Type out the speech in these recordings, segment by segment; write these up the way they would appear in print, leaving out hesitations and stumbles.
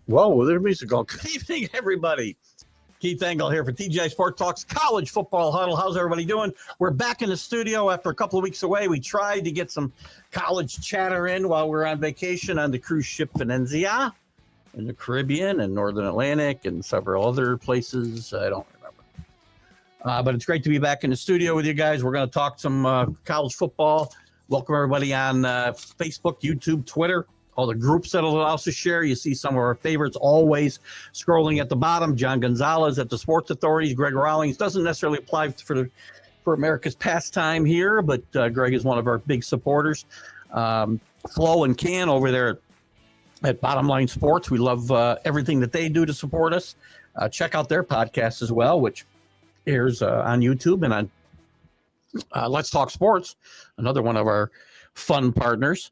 Whoa, there's music going. Good evening, everybody. Keith Engle here for TGI Sport Talks College Football Huddle. How's everybody doing? We're back in the studio after a couple of weeks away. We tried to get some college chatter in while we were on vacation on the cruise ship Venezia in the Caribbean and Northern Atlantic and several other places. I don't remember. But it's great to be back in the studio with you guys. We're going to talk some college football. Welcome everybody on Facebook, YouTube, Twitter. All the groups that will allow us to share. You see some of our favorites always scrolling at the bottom. John Gonzalez at the Sports Authorities. Greg Rawlings doesn't necessarily apply for America's pastime here, but Greg is one of our big supporters. Flo and Can over there at Bottom Line Sports. We love everything that they do to support us. Check out their podcast as well, which airs on YouTube and on Let's Talk Sports, another one of our fun partners.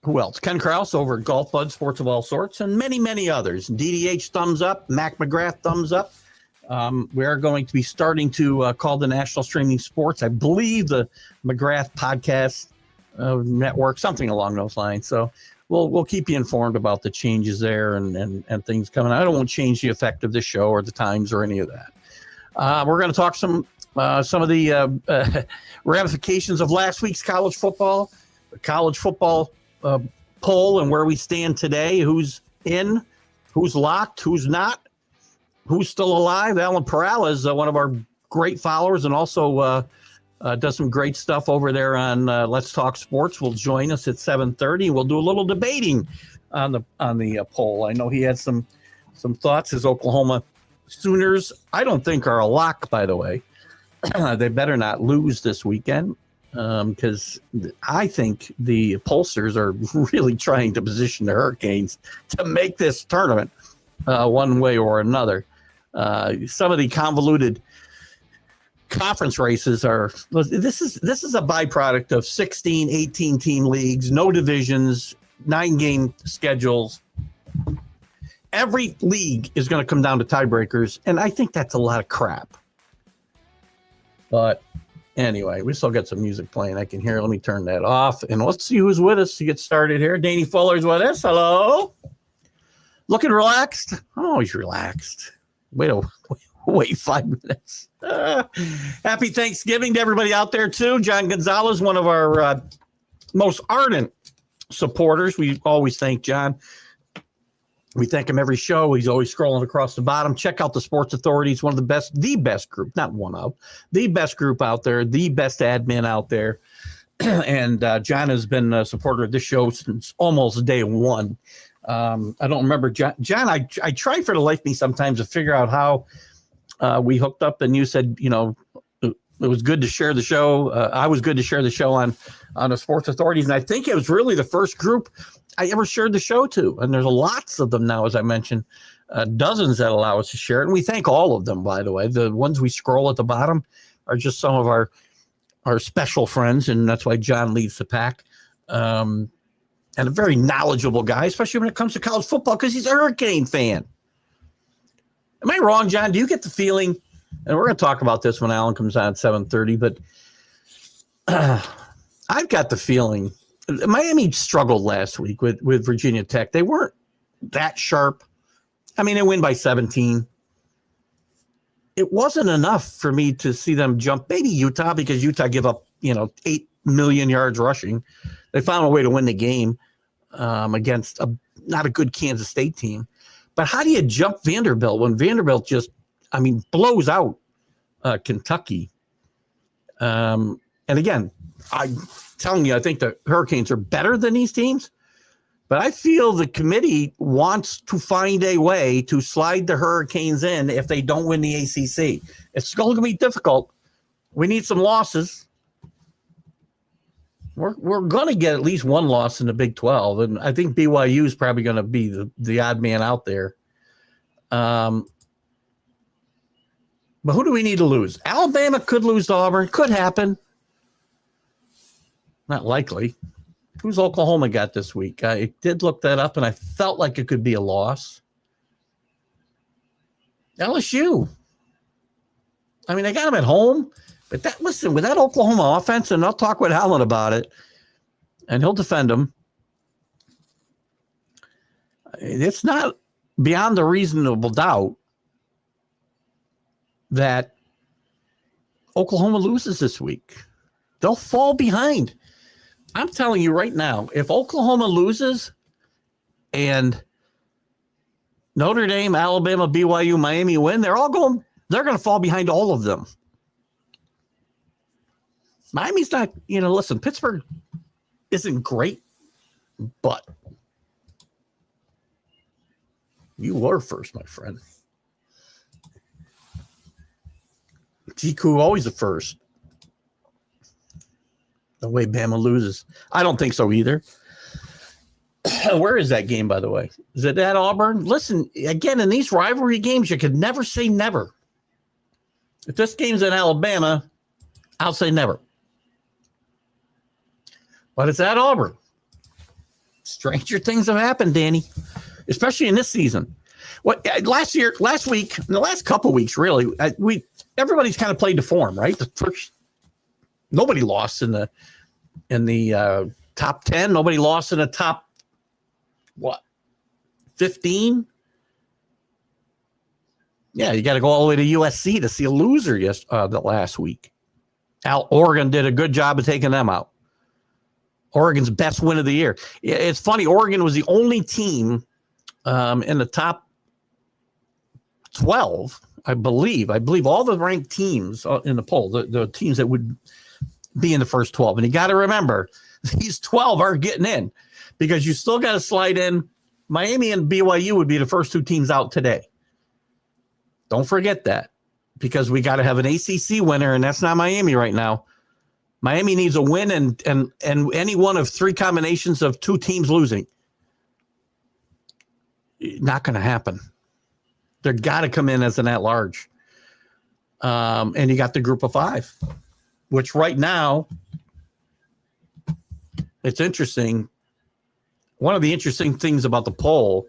Who else? Ken Krause over at Golf Bud Sports of All Sorts, and many, many others. DDH, thumbs up. Mac McGrath, thumbs up. We are going to be starting to call the National Streaming Sports, I believe, the McGrath Podcast Network, something along those lines. So we'll keep you informed about the changes there and things coming. I don't want to change the effect of the show or the times or any of that. We're going to talk some of the ramifications of last week's college football poll and where we stand today, who's in, who's locked, who's not, who's still alive. Alan Perala is one of our great followers and also does some great stuff over there on Let's Talk Sports. Will join us at 7:30. We'll do a little debating on the poll. I know he had some thoughts. His Oklahoma Sooners, I don't think, are a lock, by the way. They better not lose this weekend. Because I think the pollsters are really trying to position the Hurricanes to make this tournament one way or another. Some of the convoluted conference races are this is a byproduct of 16, 18 team leagues, no divisions, 9-game schedules. Every league is going to come down to tiebreakers, and I think that's a lot of crap. But anyway, we still got some music playing. I can hear. Let me turn that off. And let's see who's with us to get started here. Danny Fuller's with us. Hello. Looking relaxed? I'm always relaxed. Wait 5 minutes. Happy Thanksgiving to everybody out there, too. John Gonzalez, one of our most ardent supporters. We always thank John. We thank him every show. He's always scrolling across the bottom. Check out the Sports Authorities, one of the best group, not one of, the best group out there, the best admin out there. And John has been a supporter of this show since almost day one. I don't remember, John, I try for the life of me sometimes to figure out how we hooked up, and you said, it was good to share the show. I was good to share the show on the Sports Authorities. And I think it was really the first group I ever shared the show to. And there's lots of them now, as I mentioned, dozens that allow us to share it. And we thank all of them, by the way. The ones we scroll at the bottom are just some of our special friends. And that's why John leads the pack. And a very knowledgeable guy, especially when it comes to college football, because he's a Hurricane fan. Am I wrong, John? Do you get the feeling, and we're going to talk about this when Alan comes on at 7:30, but I've got the feeling Miami struggled last week with Virginia Tech. They weren't that sharp. I mean, they win by 17. It wasn't enough for me to see them jump. Maybe Utah, because Utah give up, 8 million yards rushing. They found a way to win the game against not a good Kansas State team. But how do you jump Vanderbilt when Vanderbilt just, blows out Kentucky? And again, I'm telling you, I think the Hurricanes are better than these teams, but I feel the committee wants to find a way to slide the Hurricanes in if they don't win the ACC. It's going to be difficult. We need some losses. We're going to get at least one loss in the Big 12, and I think BYU is probably going to be the odd man out there. But who do we need to lose? Alabama could lose to Auburn. Could happen. Not likely. Who's Oklahoma got this week? I did look that up, and I felt like it could be a loss. LSU. I got them at home. But with that Oklahoma offense, and I'll talk with Alan about it, and he'll defend them. it's not beyond a reasonable doubt that Oklahoma loses this week. They'll fall behind. I'm telling you right now, if Oklahoma loses and Notre Dame, Alabama, BYU, Miami win, they're going to fall behind all of them. Miami's not, listen, Pittsburgh isn't great, but you were first, my friend. GQ always the first. The way Bama loses. I don't think so either. Where is that game, by the way? Is it at Auburn? Listen, again, in these rivalry games, you could never say never. If this game's in Alabama, I'll say never. But it's at Auburn. Stranger things have happened, Danny, especially in this season. Last week, in the last couple of weeks, really, everybody's kind of played to form, right? Nobody lost in the top 10. Nobody lost in the top 15. Yeah, you got to go all the way to USC to see a loser the last week. Oregon did a good job of taking them out. Oregon's best win of the year. It's funny. Oregon was the only team in the top 12, I believe. I believe all the ranked teams in the poll, the teams that would be in the first 12. And you got to remember, these 12 aren't getting in because you still got to slide in. Miami and BYU would be the first two teams out today. Don't forget that, because we got to have an ACC winner, and that's not Miami right now. Miami needs a win and any one of three combinations of two teams losing. Not going to happen. They're got to come in as an at-large. And you got the group of five, which right now, it's interesting. One of the interesting things about the poll,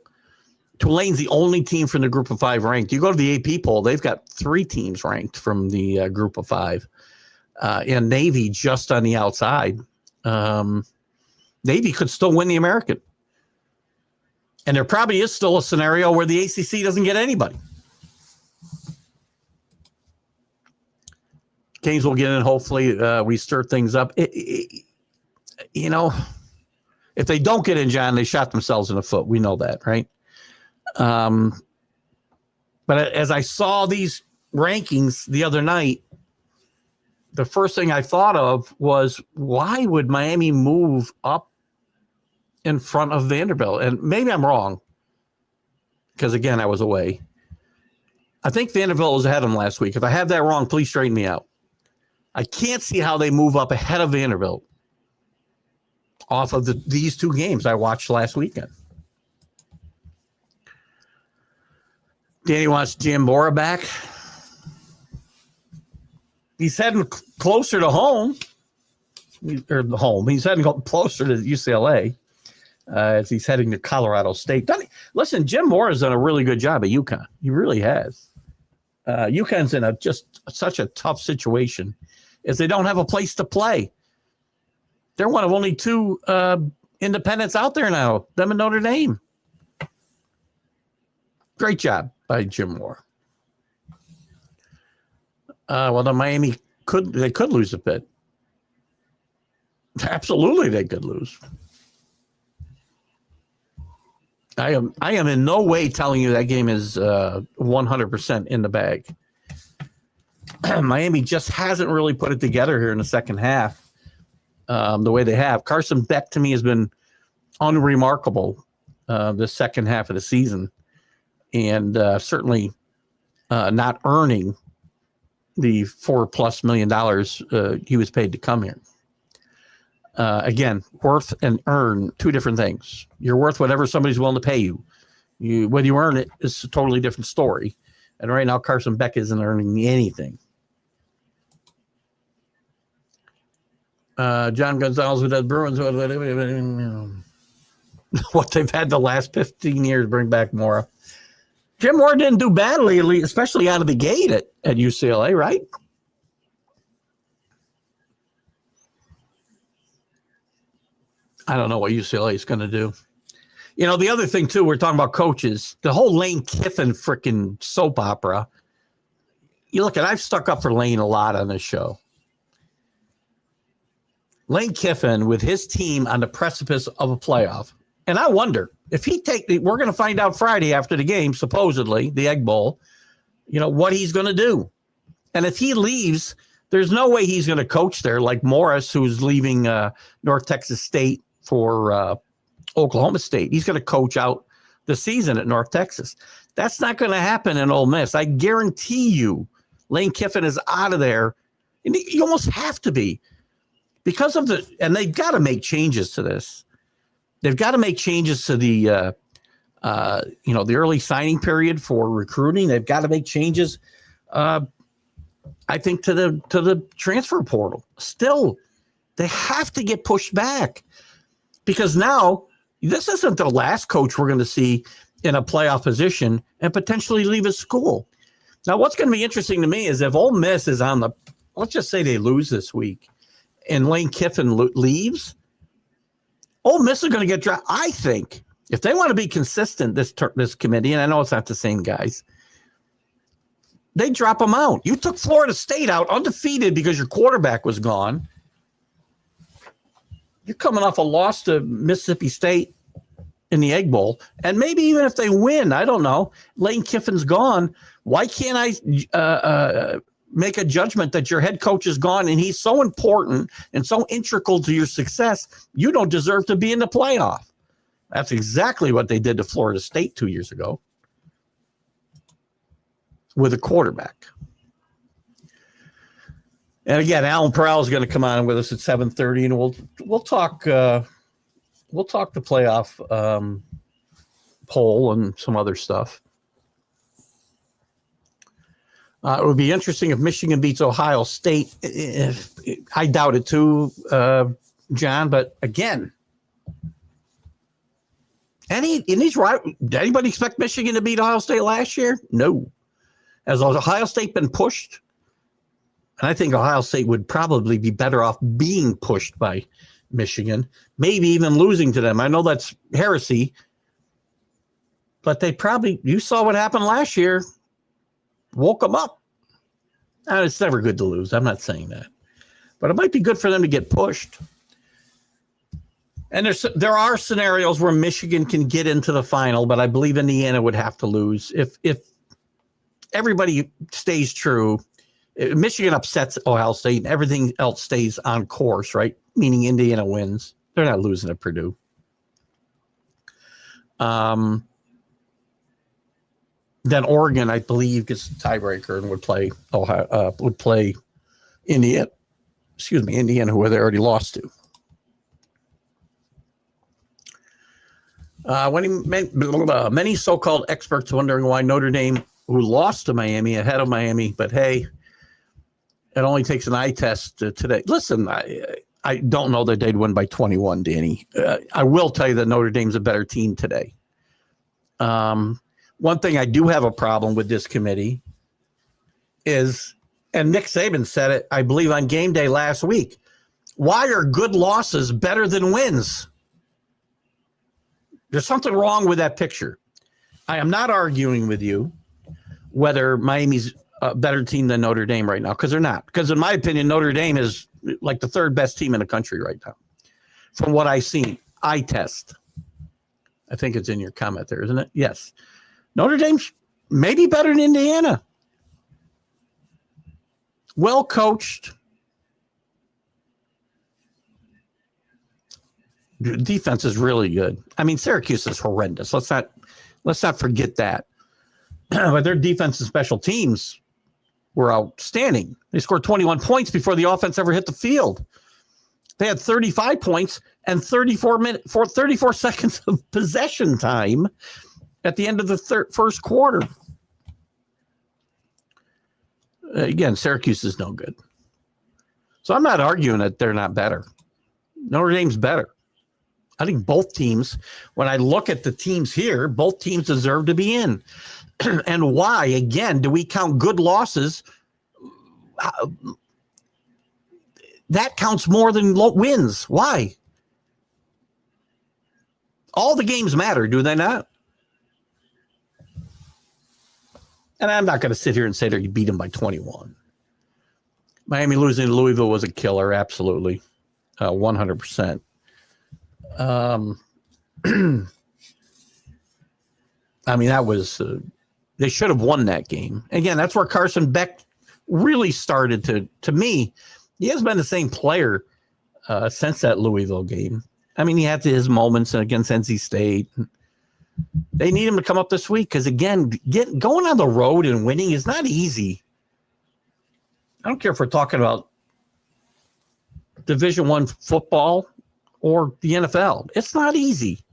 Tulane's the only team from the group of five ranked. You go to the AP poll, they've got three teams ranked from the group of five. And Navy just on the outside. Navy could still win the American. And there probably is still a scenario where the ACC doesn't get anybody. Games will get in. Hopefully, we stir things up. If they don't get in, John, they shot themselves in the foot. We know that, right? But as I saw these rankings the other night, the first thing I thought of was, why would Miami move up in front of Vanderbilt? And maybe I'm wrong, because, again, I was away. I think Vanderbilt was ahead of them last week. If I have that wrong, please straighten me out. I can't see how they move up ahead of Vanderbilt off of these two games I watched last weekend. Danny wants Jim Bora back. He's heading closer to home. He's heading closer to UCLA as he's heading to Colorado State. Listen, Jim Moore has done a really good job at UConn. He really has. UConn's in such a tough situation is they don't have a place to play. They're one of only two independents out there now, them and Notre Dame. Great job by Jim Moore. Well, the Miami could lose a bit. Absolutely, they could lose. I am in no way telling you that game is 100% in the bag. Miami just hasn't really put it together here in the second half the way they have. Carson Beck, to me, has been unremarkable the second half of the season, and certainly not earning the $4+ million he was paid to come here. Again, worth and earn, two different things. You're worth whatever somebody's willing to pay you. Whether you earn it is a totally different story. And right now, Carson Beck isn't earning anything. John Gonzalez with that Bruins. What they've had the last 15 years bring back Mora. Jim Moore didn't do badly, especially out of the gate at UCLA, right? I don't know what UCLA is going to do. You know, the other thing, too, we're talking about coaches. The whole Lane Kiffin freaking soap opera. You look at, I've stuck up for Lane a lot on this show. Lane Kiffin with his team on the precipice of a playoff. And I wonder if we're going to find out Friday after the game, supposedly, the Egg Bowl, you know, what he's going to do. And if he leaves, there's no way he's going to coach there like Morris, who's leaving North Texas State for Oklahoma State. He's going to coach out the season at North Texas. That's not going to happen in Ole Miss. I guarantee you Lane Kiffin is out of there. And you almost have to be because of and they've got to make changes to this. They've got to make changes to the early signing period for recruiting. They've got to make changes, I think, to the transfer portal. Still, they have to get pushed back because now this isn't the last coach we're going to see in a playoff position and potentially leave his school. Now, what's going to be interesting to me is if Ole Miss is let's just say they lose this week and Lane Kiffin leaves, Ole Miss is going to get dropped. I think if they want to be consistent, this committee, and I know it's not the same guys, they drop them out. You took Florida State out undefeated because your quarterback was gone. You're coming off a loss to Mississippi State in the Egg Bowl. And maybe even if they win, I don't know, Lane Kiffin's gone. Why can't I make a judgment that your head coach is gone and he's so important and so integral to your success, you don't deserve to be in the playoff? That's exactly what they did to Florida State 2 years ago with a quarterback. And again, Alan Perrell is going to come on with us at 7:30, and we'll talk the playoff poll and some other stuff. It would be interesting if Michigan beats Ohio State. I doubt it too, John. But again, did anybody expect Michigan to beat Ohio State last year? No. Has Ohio State been pushed? And I think Ohio State would probably be better off being pushed by Michigan, maybe even losing to them. I know that's heresy, but you saw what happened last year. Woke them up. And it's never good to lose. I'm not saying that. But it might be good for them to get pushed. And there are scenarios where Michigan can get into the final, but I believe Indiana would have to lose. If everybody stays true, Michigan upsets Ohio State and everything else stays on course, right? Meaning Indiana wins. They're not losing to Purdue. Then Oregon, I believe, gets the tiebreaker and would play Indiana. Indiana, who they already lost to. Many so-called experts wondering why Notre Dame, who lost to Miami, ahead of Miami, but hey, it only takes an eye test today. Listen, I don't know that they'd win by 21, Danny. I will tell you that Notre Dame's a better team today. One thing I do have a problem with this committee is, and Nick Saban said it, I believe, on game day last week, why are good losses better than wins? There's something wrong with that picture. I am not arguing with you whether Miami's a better team than Notre Dame right now, because they're not. Because in my opinion, Notre Dame is like the third best team in the country right now. From what I've seen, eye test. I think it's in your comment there, isn't it? Yes. Notre Dame's maybe better than Indiana. Well coached. The defense is really good. I mean, Syracuse is horrendous. Let's not forget that. But their defense and special teams were outstanding. They scored 21 points before the offense ever hit the field. They had 35 points and 34 seconds of possession time at the end of the first quarter. Again, Syracuse is no good. So I'm not arguing that they're not better. Notre Dame's better. I think both teams, when I look at the teams here, both teams deserve to be in. And why, again, do we count good losses? That counts more than wins. Why? All the games matter, do they not? And I'm not going to sit here and say that you beat them by 21. Miami losing to Louisville was a killer, absolutely, 100%. I mean, that was they should have won that game. Again, that's where Carson Beck really started to me. He has been the same player since that Louisville game. I mean, he had his moments against NC State. They need him to come up this week because, again, going on the road and winning is not easy. I don't care if we're talking about Division I football or the NFL. It's not easy.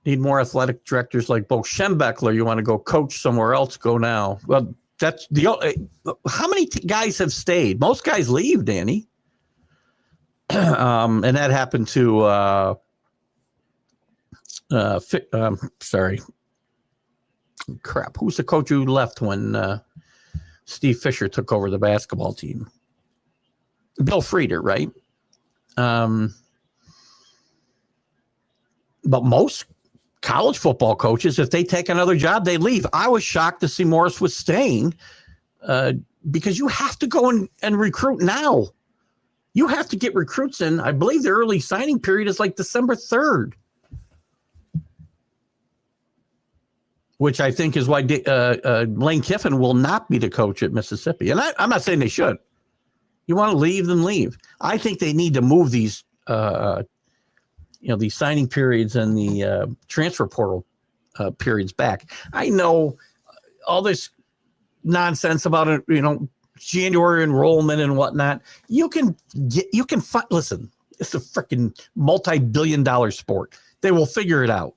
Need more athletic directors like Bo Schembechler. You want to go coach somewhere else, go now. Well, that's how many guys have stayed? Most guys leave, Danny. And that happened to sorry. Crap. Who's the coach who left when Steve Fisher took over the basketball team? Bill Frieder, right? But most college football coaches, if they take another job, they leave. I was shocked to see Morris was staying because you have to go and recruit now. You have to get recruits in. I believe the early signing period is like December 3rd, which I think is why Lane Kiffin will not be the coach at Mississippi. And I'm not saying they should. You want to leave, then leave. I think they need to move these these signing periods and the transfer portal periods back. I know all this nonsense about it, January enrollment and whatnot. Listen, it's a freaking multi-billion-dollar sport. They will figure it out.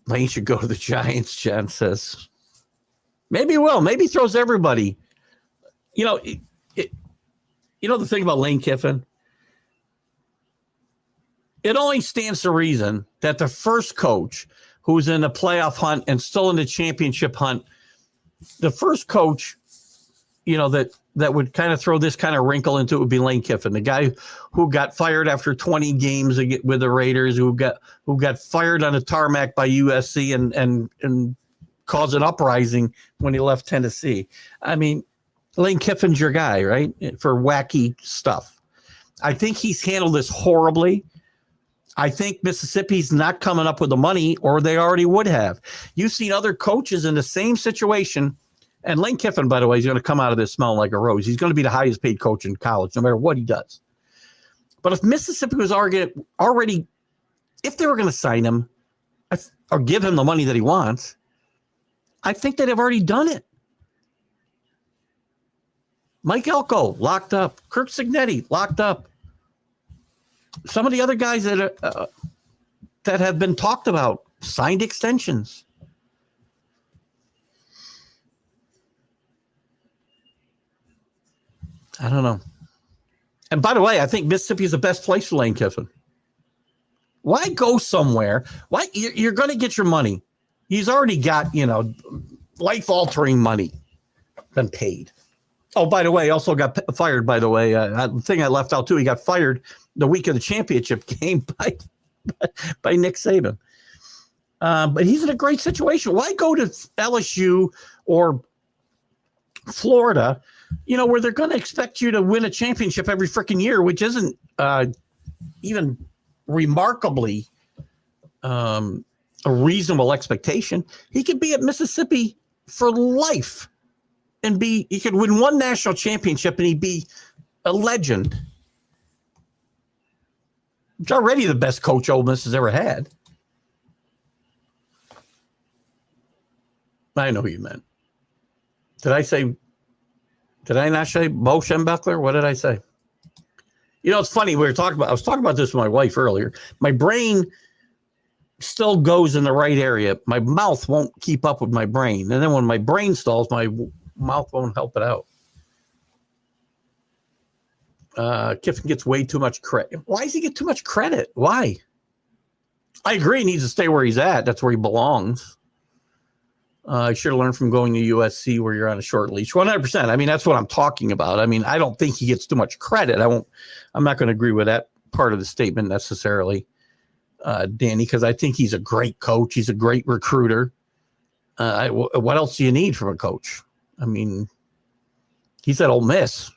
Lane should go to the Giants, Jen says. Maybe he will. Maybe he throws everybody. The thing about Lane Kiffin, it only stands to reason that the first coach who's in the playoff hunt and still in the championship hunt, the first coach, that would kind of throw this kind of wrinkle into it would be Lane Kiffin, the guy who got fired after 20 games with the Raiders, who got fired on a tarmac by USC and caused an uprising when he left Tennessee. I mean, Lane Kiffin's your guy, right? For wacky stuff. I think he's handled this horribly. I think Mississippi's not coming up with the money, or they already would have. You've seen other coaches in the same situation. And Lane Kiffin, by the way, is going to come out of this smelling like a rose. He's going to be the highest paid coach in college, no matter what he does. But if Mississippi was already, if they were going to sign him or give him the money that he wants, I think they'd have already done it. Mike Elko, locked up. Kirk Cignetti, locked up. Some of the other guys that have been talked about signed extensions. I don't know. And by the way, I think Mississippi is the best place for Lane Kiffin. Why go somewhere? Why you're going to get your money? He's already got, life-altering money been paid. Oh, by the way, also got fired, by the way. The thing I left out, too, he got fired the week of the championship game by Nick Saban. But he's in a great situation. Why go to LSU or Florida, where they're going to expect you to win a championship every freaking year, which isn't even remarkably a reasonable expectation. He could be at Mississippi for life. And he could win one national championship and he'd be a legend. He's already the best coach Ole Miss has ever had. I know who you meant. Did I not say Bo Schembechler? What did I say? It's funny. I was talking about this with my wife earlier. My brain still goes in the right area. My mouth won't keep up with my brain. And then when my brain stalls, my mouth won't help it out. Kiffin gets way too much credit. Why does he get too much credit? Why? I agree he needs to stay where he's at. That's where he belongs. I should have learned from going to USC where you're on a short leash. 100%. I mean, that's what I'm talking about. I mean, I don't think he gets too much credit. I'm not going to agree with that part of the statement necessarily, Danny, because I think he's a great coach. He's a great recruiter. What else do you need from a coach? I mean, he's at Ole Miss.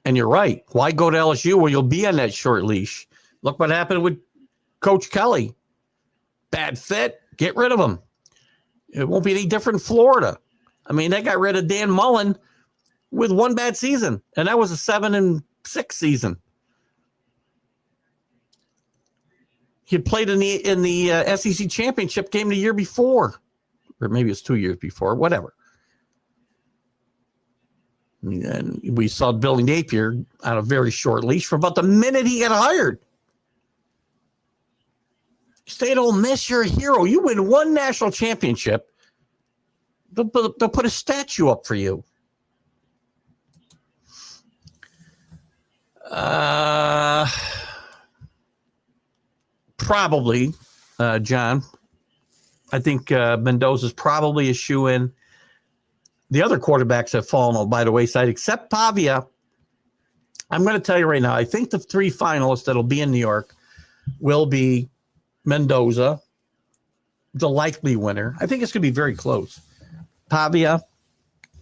And you're right. Why go to LSU where you'll be on that short leash? Look what happened with Coach Kelly. Bad fit. Get rid of him. It won't be any different in Florida. I mean, they got rid of Dan Mullen with one bad season, and that was a 7-6 season. He had played in the SEC championship game the year before, or maybe it's 2 years before, whatever. And we saw Billy Napier on a very short leash for about the minute he got hired. Stay at Ole Miss, you're a hero. You win one national championship, they'll put a statue up for you. Probably, John. I think Mendoza's probably a shoe-in. The other quarterbacks have fallen by the wayside, except Pavia. I'm going to tell you right now, I think the three finalists that'll be in New York will be Mendoza, the likely winner. I think it's going to be very close. Pavia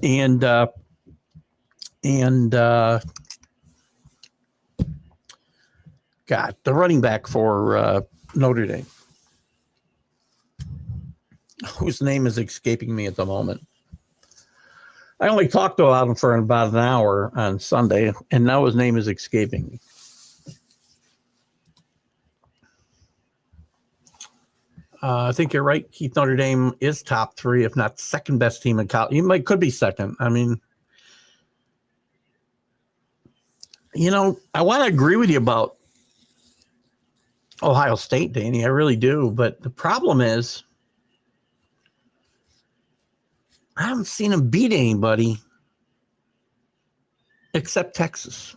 and God, the running back for Notre Dame, whose name is escaping me at the moment. I only talked about him for about an hour on Sunday, and now his name is escaping me. I think you're right. Keith, Notre Dame is top three, if not second best team in college. Could be second. I mean, I want to agree with you about Ohio State, Danny. I really do. But the problem is, I haven't seen them beat anybody except Texas.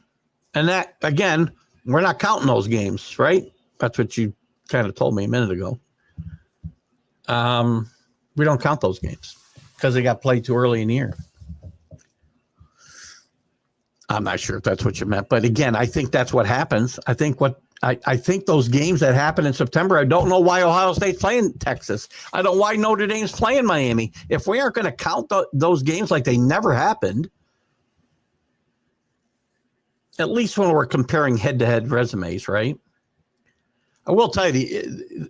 And that, again, we're not counting those games, right? That's what you kind of told me a minute ago. We don't count those games because they got played too early in the year. I'm not sure if that's what you meant, but again, I think that's what happens. I think those games that happen in September, I don't know why Ohio State's playing Texas. I don't know why Notre Dame's playing Miami. If we aren't going to count those games like they never happened, at least when we're comparing head-to-head resumes, right? I will tell you,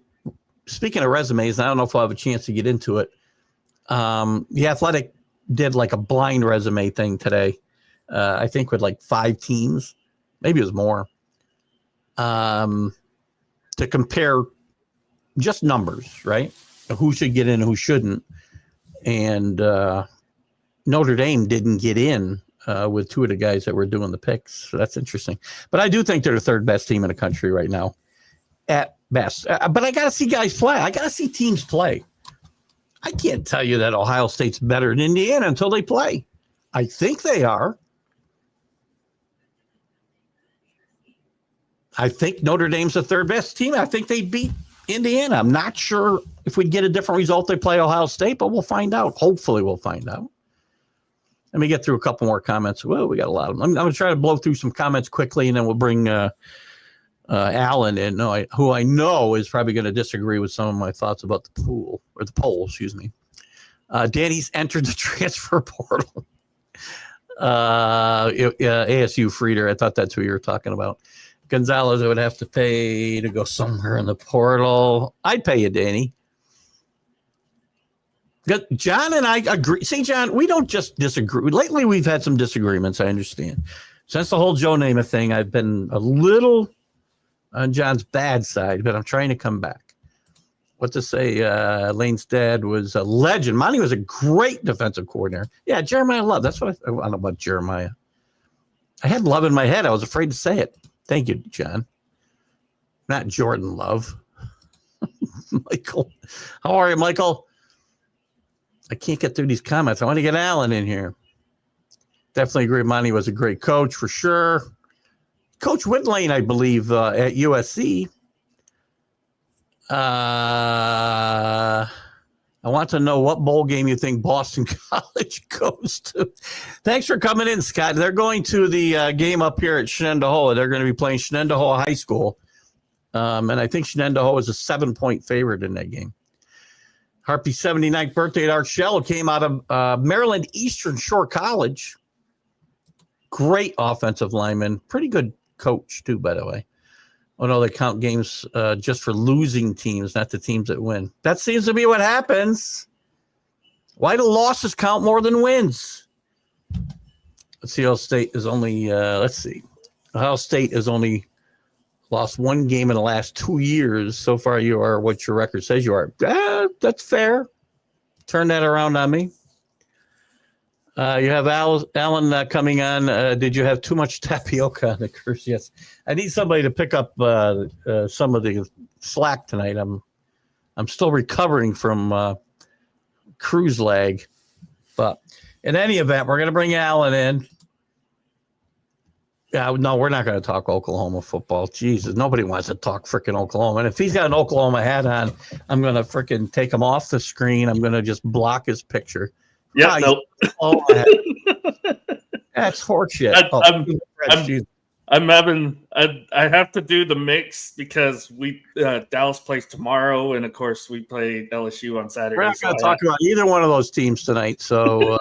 speaking of resumes, I don't know if I'll have a chance to get into it. The Athletic did like a blind resume thing today, I think with like 5 teams. Maybe it was more. To compare just numbers, right? Who should get in, who shouldn't. And Notre Dame didn't get in with 2 of the guys that were doing the picks. So that's interesting. But I do think they're the third best team in the country right now, at best. But I got to see guys play. I got to see teams play. I can't tell you that Ohio State's better than Indiana until they play. I think they are. I think Notre Dame's the third best team. I think they beat Indiana. I'm not sure if we get a different result, they play Ohio State, but we'll find out. Hopefully we'll find out. Let me get through a couple more comments. Well, we got a lot of them. I'm going to try to blow through some comments quickly, and then we'll bring Alan in, who I know is probably going to disagree with some of my thoughts about the poll, excuse me. Danny's entered the transfer portal. ASU Frieder, I thought that's who you were talking about. Gonzalez, I would have to pay to go somewhere in the portal. I'd pay you, Danny. John and I agree. See, John, we don't just disagree. Lately, we've had some disagreements, I understand. Since the whole Joe Namath thing, I've been a little on John's bad side, but I'm trying to come back. What to say? Lane's dad was a legend. Monty was a great defensive coordinator. Yeah, Jeremiah Love. That's what I don't know about Jeremiah. I had Love in my head. I was afraid to say it. Thank you, John. Not Jordan Love. Michael. How are you, Michael? I can't get through these comments. I want to get Alan in here. Definitely agree. Monty was a great coach for sure. Coach Whitlane, I believe, at USC. I want to know what bowl game you think Boston College goes to. Thanks for coming in, Scott. They're going to the game up here at Shenandoah. They're going to be playing Shenandoah High School. And I think Shenandoah is a 7-point favorite in that game. Harpy's 79th birthday at Art Shell came out of Maryland Eastern Shore College. Great offensive lineman. Pretty good coach, too, by the way. Oh, no, they count games just for losing teams, not the teams that win. That seems to be what happens. Why do losses count more than wins? Let's see. Ohio State is only, Ohio State has only lost one game in the last 2 years. So far, you are what your record says you are. That's fair. Turn that around on me. You have Alan coming on. Did you have too much tapioca on the cruise? Yes. I need somebody to pick up some of the slack tonight. I'm still recovering from cruise lag. But in any event, we're going to bring Alan in. Yeah, no, we're not going to talk Oklahoma football. Jesus, nobody wants to talk freaking Oklahoma. And if he's got an Oklahoma hat on, I'm going to freaking take him off the screen. I'm going to just block his picture. Yeah, no. That's horseshit. I have to do the mix because Dallas plays tomorrow, and of course we play LSU on Saturday. We're not going to talk about either one of those teams tonight. So,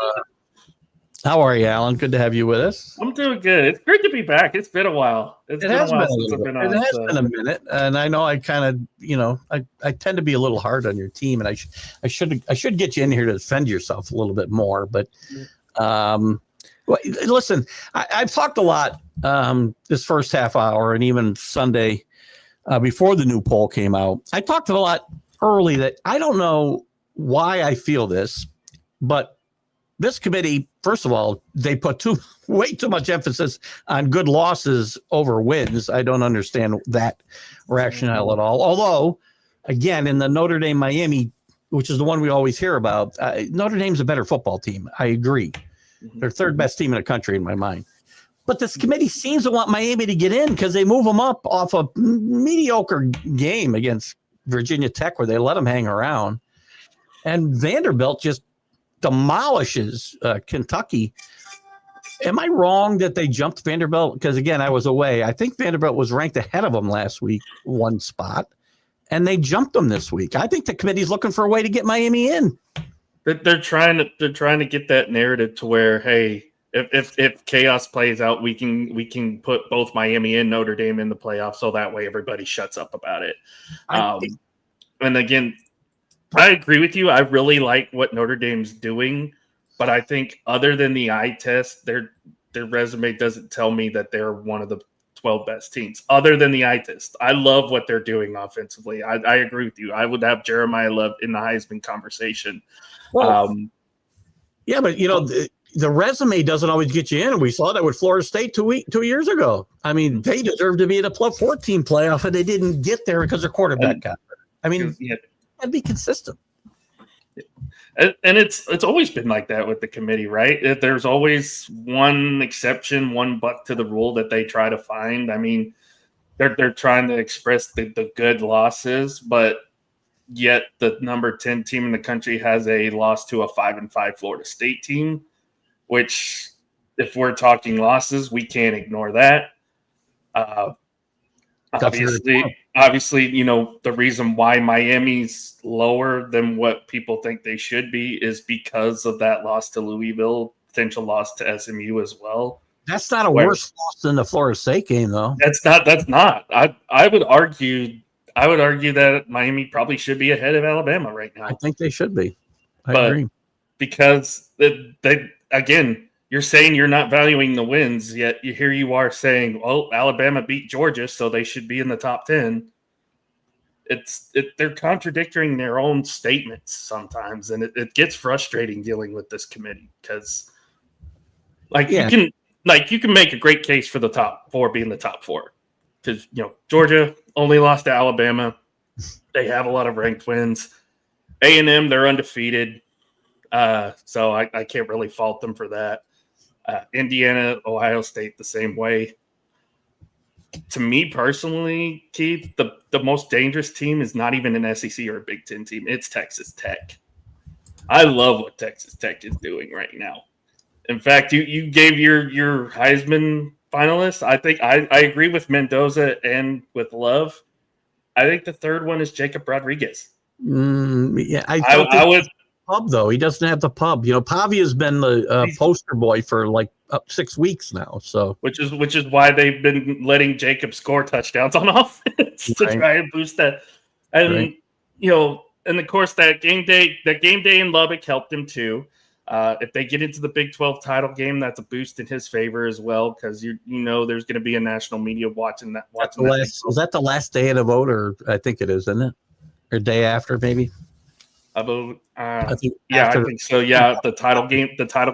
how are you, Alan? Good to have you with us. I'm doing good. It's great to be back. It's been a while. It has been a minute, and I know I kind of, I tend to be a little hard on your team, and I should get you in here to defend yourself a little bit more. But, listen, I've talked a lot this first half hour, and even Sunday before the new poll came out. I talked a lot early that I don't know why I feel this, but this committee, first of all, they put way too much emphasis on good losses over wins. I don't understand that rationale at all. Although, again, in the Notre Dame Miami, which is the one we always hear about, Notre Dame's a better football team. I agree. They're third best team in the country in my mind. But this committee seems to want Miami to get in because they move them up off a mediocre game against Virginia Tech where they let them hang around. And Vanderbilt just demolishes Kentucky. Am I wrong that they jumped Vanderbilt? Because, again, I was away. I think Vanderbilt was ranked ahead of them last week, one spot, and they jumped them this week. I think the committee's looking for a way to get Miami in. They're trying to get that narrative to where, hey, if chaos plays out, we can put both Miami and Notre Dame in the playoffs, so that way everybody shuts up about it. And again, I agree with you. I really like what Notre Dame's doing, but I think other than the eye test, their resume doesn't tell me that they're one of the 12 best teams. Other than the eye test, I love what they're doing offensively. I agree with you. I would have Jeremiah Love in the Heisman conversation. Well, yeah, but the resume doesn't always get you in. And we saw that with Florida State 2 years ago. I mean, they deserved to be in a 14 playoff, and they didn't get there because their quarterback got hurt. I mean, that'd be consistent. And it's always been like that with the committee, right? There's always one exception, one buck to the rule that they try to find. I mean, they're trying to express the good losses, but yet the number 10 team in the country has a loss to a 5-5 Florida State team, which, if we're talking losses, we can't ignore that. Obviously, the reason why Miami's lower than what people think they should be is because of that loss to Louisville, potential loss to SMU as well. That's not a worse loss than the Florida State game, though. That's not. I would argue that Miami probably should be ahead of Alabama right now. I think they should be. I agree. Because they again, you're saying you're not valuing the wins, yet here you are saying, "Oh, Alabama beat Georgia, so they should be in the top 10." They're contradicting their own statements sometimes, and it gets frustrating dealing with this committee because, you can make a great case for the top 4 being the top 4 because Georgia only lost to Alabama. They have a lot of ranked wins. A&M, they're undefeated, so I can't really fault them for that. Indiana, Ohio State, the same way. To me personally, Keith, the most dangerous team is not even an SEC or a Big Ten team. It's Texas Tech. I love what Texas Tech is doing right now. In fact, you gave your Heisman finalists. I think I agree with Mendoza and with Love. I think the third one is Jacob Rodriguez. Yeah, I would pub though. He doesn't have the pub. Pavia's been the poster boy for like 6 weeks now. So which is why they've been letting Jacob score touchdowns on offense to try and boost that. And and of course that game day in Lubbock helped him too. If they get into the Big 12 title game, that's a boost in his favor as well, because there's going to be a national media watching that. Is that the last day of the vote, or I think it is, isn't it? Or day after, maybe. I think so. Yeah, the title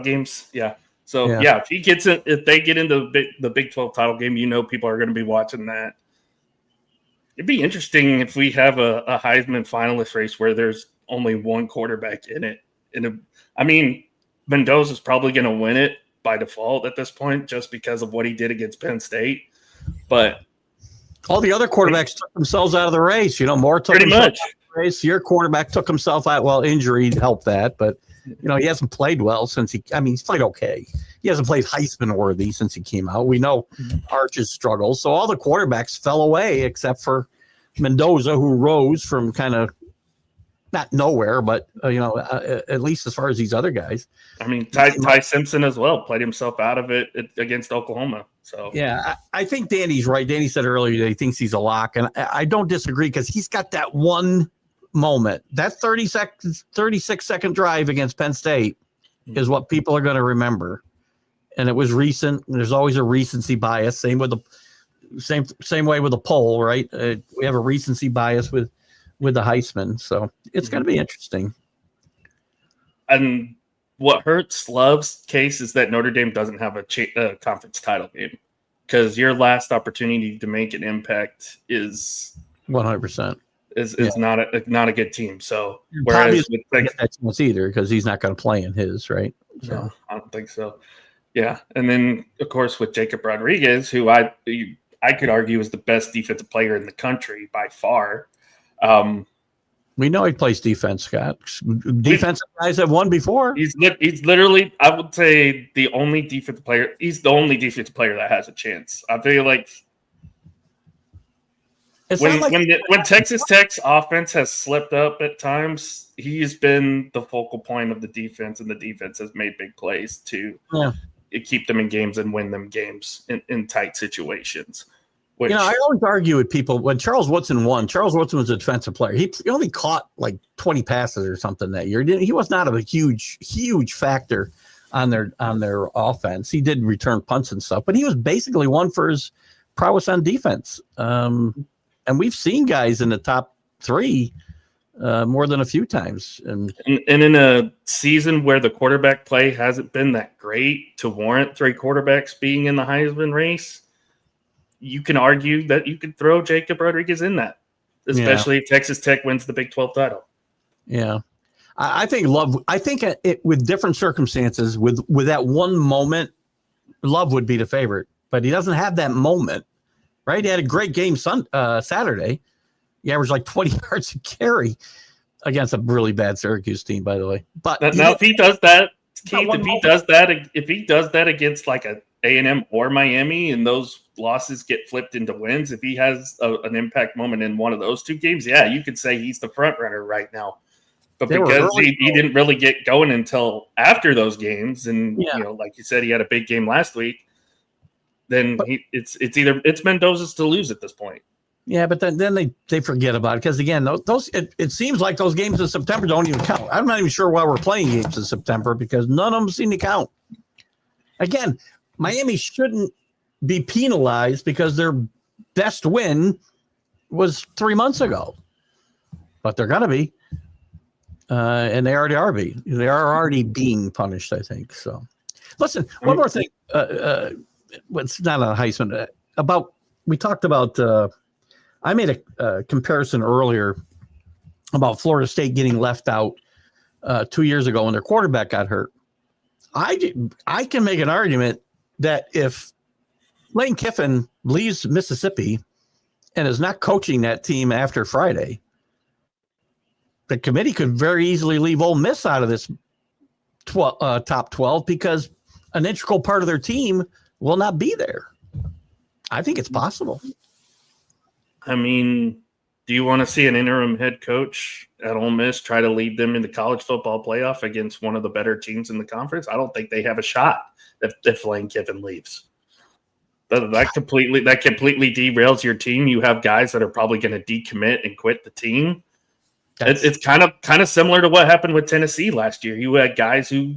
games. Yeah. So if they get into the Big 12 title game, people are going to be watching that. It'd be interesting if we have a Heisman finalist race where there's only one quarterback in it. Mendoza's probably going to win it by default at this point, just because of what he did against Penn State. But all the other quarterbacks took themselves out of the race. Moore took pretty much out of the race. Your quarterback took himself out. Well, injury helped that, but he hasn't played well since he's played okay. He hasn't played Heisman worthy since he came out. We know Arch's struggles. So all the quarterbacks fell away except for Mendoza, who rose from kind of not nowhere, but at least as far as these other guys. Ty Simpson as well played himself out of it against Oklahoma. So yeah, I think Danny's right. Danny said earlier that he thinks he's a lock, and I don't disagree, because he's got that one moment. That 36-second drive against Penn State is what people are going to remember, and it was recent. There's always a recency bias. Same way with the poll, right? We have a recency bias with the Heisman, so it's going to be interesting. And what hurts Love's case is that Notre Dame doesn't have a conference title game, because your last opportunity to make an impact is 100% is not a good team. So whereas with get that chance either, because he's not going to play in his, right? So no, I don't think so. Yeah, and then of course with Jacob Rodriguez, who I could argue is the best defensive player in the country by far. We know he plays defense, Scott. Defensive guys have won before. He's literally, I would say, the only defensive player. He's the only defensive player that has a chance. I feel like when Texas Tech's offense has slipped up at times, he's been the focal point of the defense, and the defense has made big plays to keep them in games and win them games in tight situations. Which, I always argue with people when Charles Woodson won. Charles Woodson was a defensive player. He only caught like 20 passes or something that year. He was not a huge factor on their offense. He did return punts and stuff, but he was basically one for his prowess on defense. And we've seen guys in the top 3 more than a few times. And in a season where the quarterback play hasn't been that great to warrant 3 quarterbacks being in the Heisman race, you can argue that you could throw Jacob Rodriguez in that, especially if Texas Tech wins the Big 12 title. Yeah. I think it with different circumstances, with that one moment, Love would be the favorite, but he doesn't have that moment, right? He had a great game Saturday. He averaged like 20 yards a carry against a really bad Syracuse team, by the way. But now if he does that, Keith, if he does that against like a A&M or Miami, and those losses get flipped into wins, if he has an impact moment in one of those 2 games, you could say he's the front runner right now. But because he didn't really get going until after those games, and like you said, he had a big game last week, then it's Mendoza's to lose at this point. Yeah, but then they forget about it, because again, it seems like those games in September don't even count. I'm not even sure why we're playing games in September, because none of them seem to count. Again, Miami shouldn't be penalized because their best win was 3 months ago, but they're going to be, and they already are. They are already being punished, I think. So, listen, one more thing. It's not a Heisman. We talked about. I made a comparison earlier about Florida State getting left out 2 years ago when their quarterback got hurt. I can make an argument that if Lane Kiffin leaves Mississippi and is not coaching that team after Friday, the committee could very easily leave Ole Miss out of this top 12 because an integral part of their team will not be there. I think it's possible. I mean, do you want to see an interim head coach at Ole Miss try to lead them in the college football playoff against one of the better teams in the conference? I don't think they have a shot if Lane Kiffin leaves. That completely derails your team. You have guys that are probably going to decommit and quit the team. It's kind of similar to what happened with Tennessee last year. You had guys who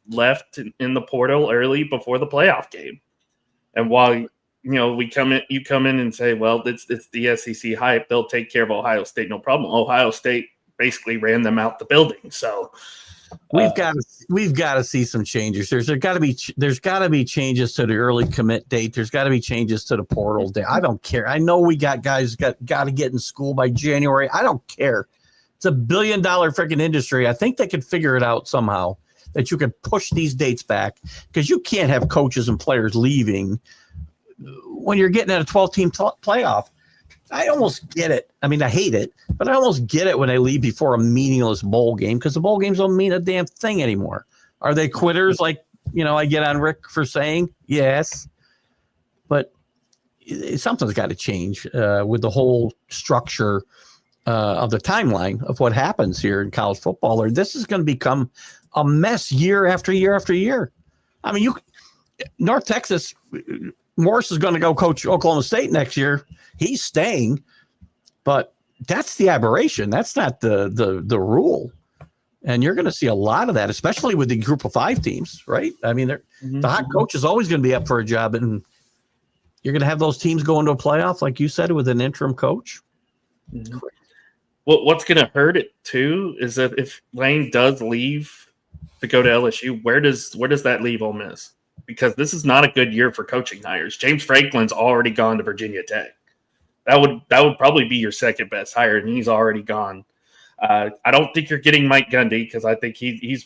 left in the portal early before the playoff game, and while you come in and say, well, it's the SEC hype, they'll take care of Ohio State, no problem. Ohio State basically ran them out the building. So we've got to see some changes. There's got to be changes to the early commit date. There's got to be changes to the portal date. I don't care. I know we got guys got to get in school by January. I don't care. It's a $1 billion freaking industry. I think they could figure it out somehow that you can push these dates back because you can't have coaches and players leaving when you're getting at a 12-team playoff. I almost get it. I mean, I hate it, but I almost get it when they leave before a meaningless bowl game because the bowl games don't mean a damn thing anymore. Are they quitters like, I get on Rick for saying? Yes. But something's got to change with the whole structure of the timeline of what happens here in college football. Or this is going to become a mess year after year after year. I mean, North Texas, Morris is going to go coach Oklahoma State next year. He's staying, but that's the aberration. That's not the rule. And you're going to see a lot of that, especially with the group of 5 teams, right? I mean, the hot coach is always going to be up for a job, and you're going to have those teams go into a playoff, like you said, with an interim coach. Mm-hmm. Well, what's going to hurt it too is that if Lane does leave to go to LSU, where does that leave Ole Miss? Because this is not a good year for coaching hires. James Franklin's already gone to Virginia Tech. That would probably be your second best hire, and he's already gone. I don't think you're getting Mike Gundy because I think he's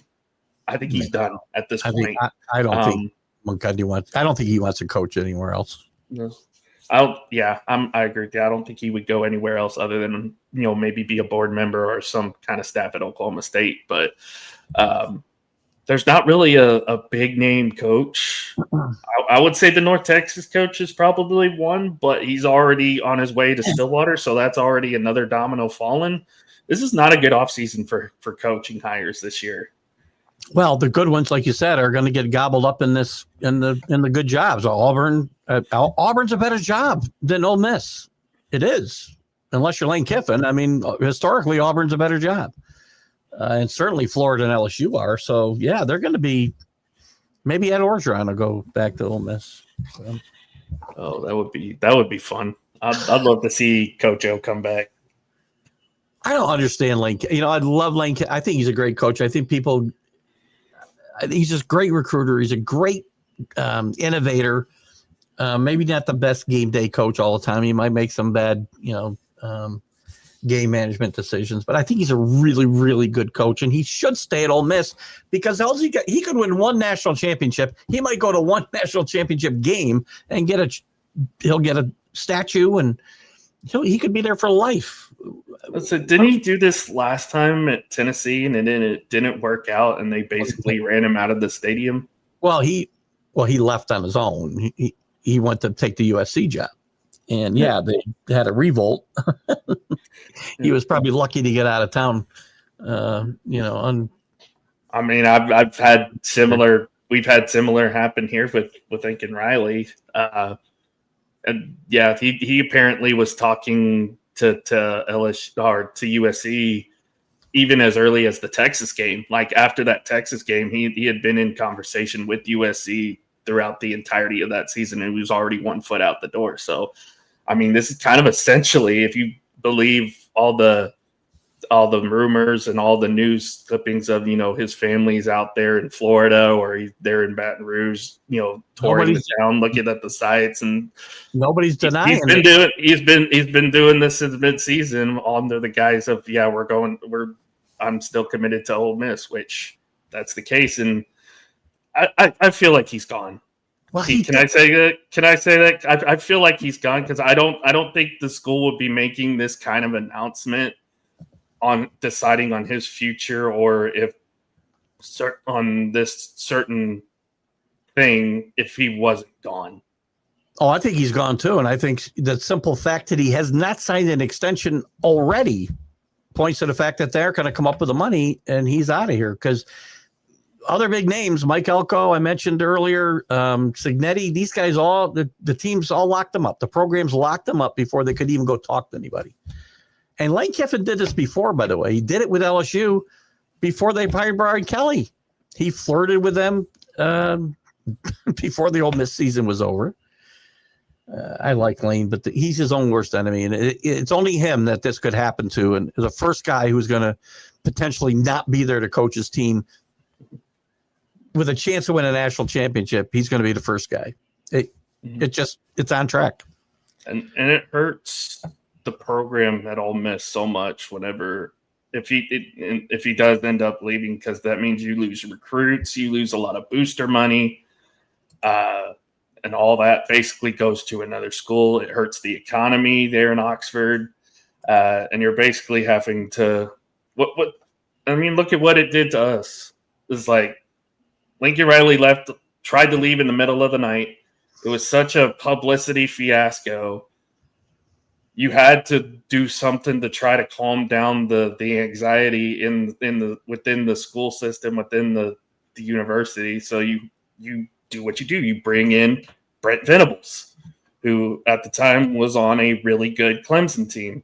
done at this point. I don't think Gundy wants. I don't think he wants to coach anywhere else. No. I agree with you. I don't think he would go anywhere else other than maybe be a board member or some kind of staff at Oklahoma State. But there's not really a big name coach. I would say the North Texas coach is probably one, but he's already on his way to Stillwater, so that's already another domino fallen. This is not a good offseason for coaching hires this year. Well, the good ones, like you said, are going to get gobbled up in the good jobs. Auburn's a better job than Ole Miss. It is, unless you're Lane Kiffin. I mean, historically, Auburn's a better job. And certainly Florida and LSU are. So, yeah, they're going to be – maybe Ed Orgeron will go back to Ole Miss. So. Oh, that would be fun. I'd love to see Coach O come back. I don't understand Lane. I love Lane. I think he's a great coach. I think he's just a great recruiter. He's a great innovator. Maybe not the best game day coach all the time. He might make some bad, game management decisions, but I think he's a really, really good coach, and he should stay at Ole Miss because he could win one national championship. He might go to one national championship game and he'll get a statue, and he could be there for life. So didn't he do this last time at Tennessee, and it didn't work out, and they basically ran him out of the stadium? Well, he left on his own. He went to take the USC job. And they had a revolt. He was probably lucky to get out of town. I mean, I've had similar. We've had similar happen here with Lincoln Riley. And yeah, he apparently was talking to LSU or to USC even as early as the Texas game. Like after that Texas game, he had been in conversation with USC throughout the entirety of that season, and he was already 1 foot out the door. So, I mean, this is kind of essentially, if you believe all the rumors and all the news clippings of, his family's out there in Florida or he's there in Baton Rouge, touring the town, looking at the sites, and nobody's denying he's been doing this since midseason under the guise of, I'm still committed to Ole Miss, which that's the case. And I feel like he's gone. Well, can I say that? I feel like he's gone because I don't think the school would be making this kind of announcement on deciding on his future, or if on this certain thing, if he wasn't gone. Oh, I think he's gone too. And I think the simple fact that he has not signed an extension already points to the fact that they're going to come up with the money and he's out of here. Because other big names, Mike Elko, I mentioned earlier, Signetti, these guys all, the teams all locked them up. The programs locked them up before they could even go talk to anybody. And Lane Kiffin did this before, by the way. He did it with LSU before they hired Brian Kelly. He flirted with them before the Ole Miss season was over. I like Lane, but he's his own worst enemy. And it's only him that this could happen to. And the first guy who's going to potentially not be there to coach his team with a chance to win a national championship, he's going to be the first guy. It's on track. And it hurts the program at Ole Miss so much whenever if he does end up leaving, because that means you lose recruits, you lose a lot of booster money, and all that basically goes to another school. It hurts the economy there in Oxford, and you're basically having to what I mean. Look at what it did to us. It's like Lincoln Riley tried to leave in the middle of the night. It was such a publicity fiasco. You had to do something to try to calm down the anxiety within the school system, within the university. So you do what you do. You bring in Brent Venables, who at the time was on a really good Clemson team.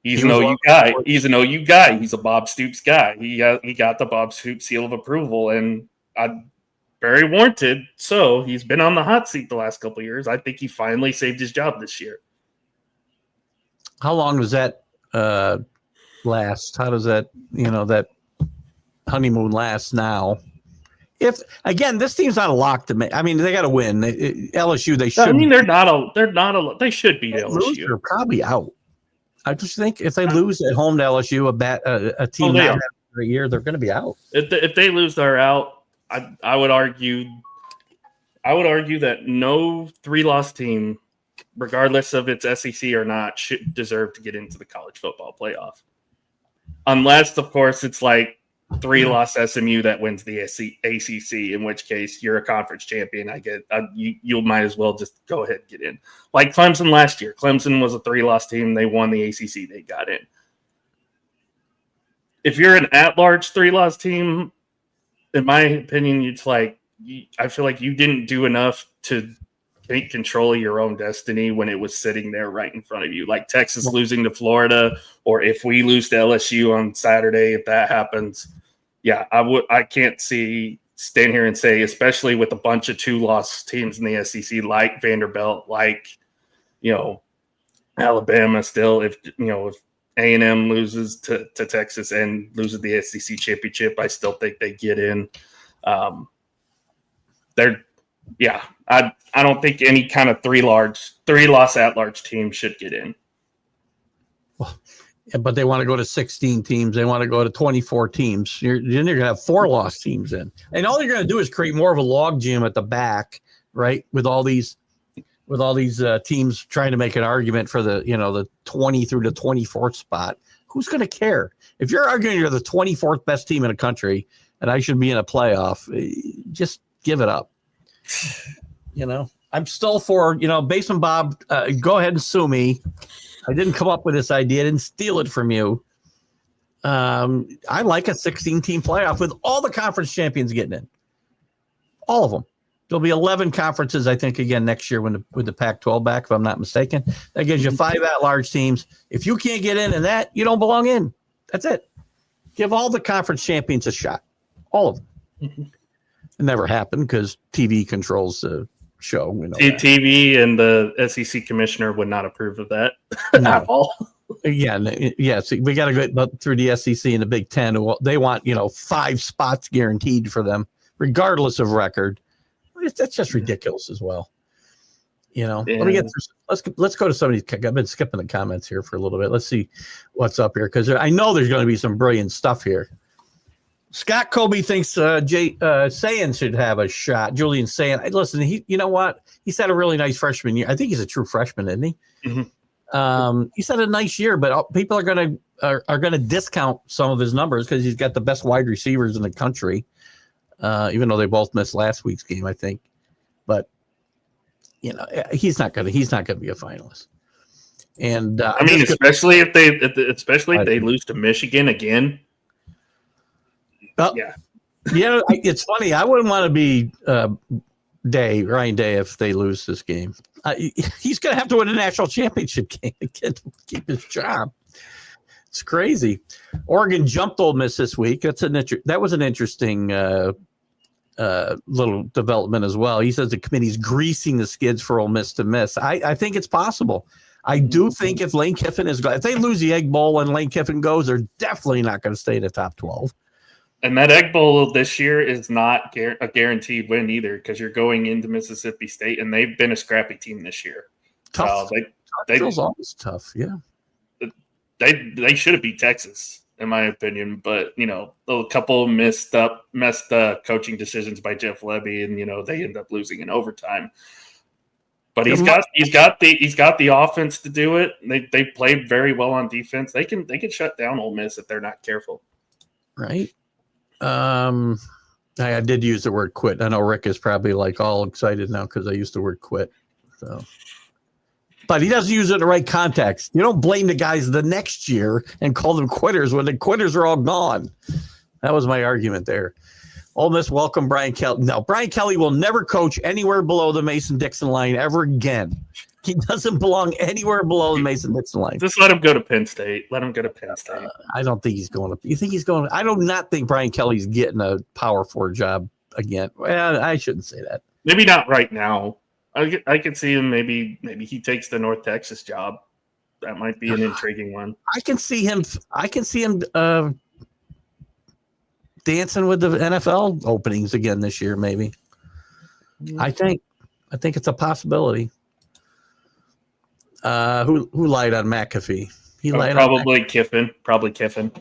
He's an OU guy. He's an OU guy. He's a Bob Stoops guy. He got the Bob Stoops seal of approval, and very warranted. So he's been on the hot seat the last couple of years. I think he finally saved his job this year. How long does that last? How does that that honeymoon last now? If again, this team's not a lock to make. I mean, they got to win. LSU, they should. I mean, they're not a. They should beat LSU. They're probably out. I just think if they lose at home to LSU, a team not having a great year, they're going to be out. If they lose, they're out. I would argue that no 3-loss team, regardless of its SEC or not, should deserve to get into the college football playoff. Unless, of course, it's like 3-loss SMU that wins the ACC, in which case you're a conference champion. You might as well just go ahead and get in. Like Clemson last year. Clemson was a 3-loss team. They won the ACC. They got in. If you're an at-large 3-loss team, in my opinion, it's like I feel like you didn't do enough to take control of your own destiny when it was sitting there right in front of you. Like Texas losing to Florida, or if we lose to LSU on Saturday, if that happens, yeah, I can't stand here and say, especially with a bunch of 2-loss teams in the SEC, like Vanderbilt, like Alabama. Still, if A&M loses to Texas and loses the SEC championship, I still think they get in. I don't think any kind of 3-loss at-large team should get in. Well, but they want to go to 16 teams. They want to go to 24 teams. Then you're going to have 4-loss teams in. And all you're going to do is create more of a log jam at the back, right? With all these teams trying to make an argument for the 20 through the 24th spot. Who's going to care? If you're arguing you're the 24th best team in the country and I should be in a playoff, just give it up. I'm still for, Basin Bob, go ahead and sue me. I didn't come up with this idea. I didn't steal it from you. I like a 16-team playoff with all the conference champions getting in. All of them. There'll be 11 conferences, I think, again next year with the Pac-12 back, if I'm not mistaken. That gives you 5 at-large teams. If you can't get in that, you don't belong in. That's it. Give all the conference champions a shot. All of them. Mm-hmm. It never happened because TV controls the show. TV and the SEC commissioner would not approve of that at all. Yeah. So we got to go through the SEC and the Big Ten. They want 5 spots guaranteed for them, regardless of record. That's just ridiculous as well. Let me get through. Let's go to some of these. I've been skipping the comments here for a little bit. Let's see what's up here because I know there's going to be some brilliant stuff here. Scott Colby thinks Sayan should have a shot. Julian Sayan. Listen, you know what? He's had a really nice freshman year. I think he's a true freshman, isn't he? Mm-hmm. He's had a nice year, but people are going to discount some of his numbers because he's got the best wide receivers in the country. Even though they both missed last week's game, I think. But he's not going to be a finalist. And I mean, especially if they lose to Michigan again. Yeah, it's funny. I wouldn't want to be Ryan Day if they lose this game. He's going to have to win a national championship game again to keep his job. It's crazy. Oregon jumped Ole Miss this week. That was an interesting little development as well. He says the committee's greasing the skids for Ole Miss to miss. I think it's possible. I do think if Lane Kiffin if they lose the Egg Bowl and Lane Kiffin goes, they're definitely not going to stay in the top 12. And that Egg Bowl this year is not a guaranteed win either because you're going into Mississippi State, and they've been a scrappy team this year. Tough. Feels always tough, yeah. They should have beat Texas, in my opinion, but a couple messed coaching decisions by Jeff Lebby, and they end up losing in overtime. But he's got the offense to do it. They played very well on defense. They can shut down Ole Miss if they're not careful. Right. I did use the word quit. I know Rick is probably all excited now because I used the word quit. So, but he doesn't use it in the right context. You don't blame the guys the next year and call them quitters when the quitters are all gone. That was my argument there. Ole Miss welcome Brian Kelly. No, Brian Kelly will never coach anywhere below the Mason-Dixon line ever again. He doesn't belong anywhere below the Mason-Dixon line. Just let him go to Penn State. I don't think he's going to. You think he's going? I do not think Brian Kelly's getting a Power 4 job again. Well, I shouldn't say that. Maybe not right now. I could see him. Maybe he takes the North Texas job. That might be an intriguing one. I can see him dancing with the NFL openings again this year. Maybe. I think it's a possibility. Who lied on McAfee? He lied probably on Kiffin. Probably Kiffin.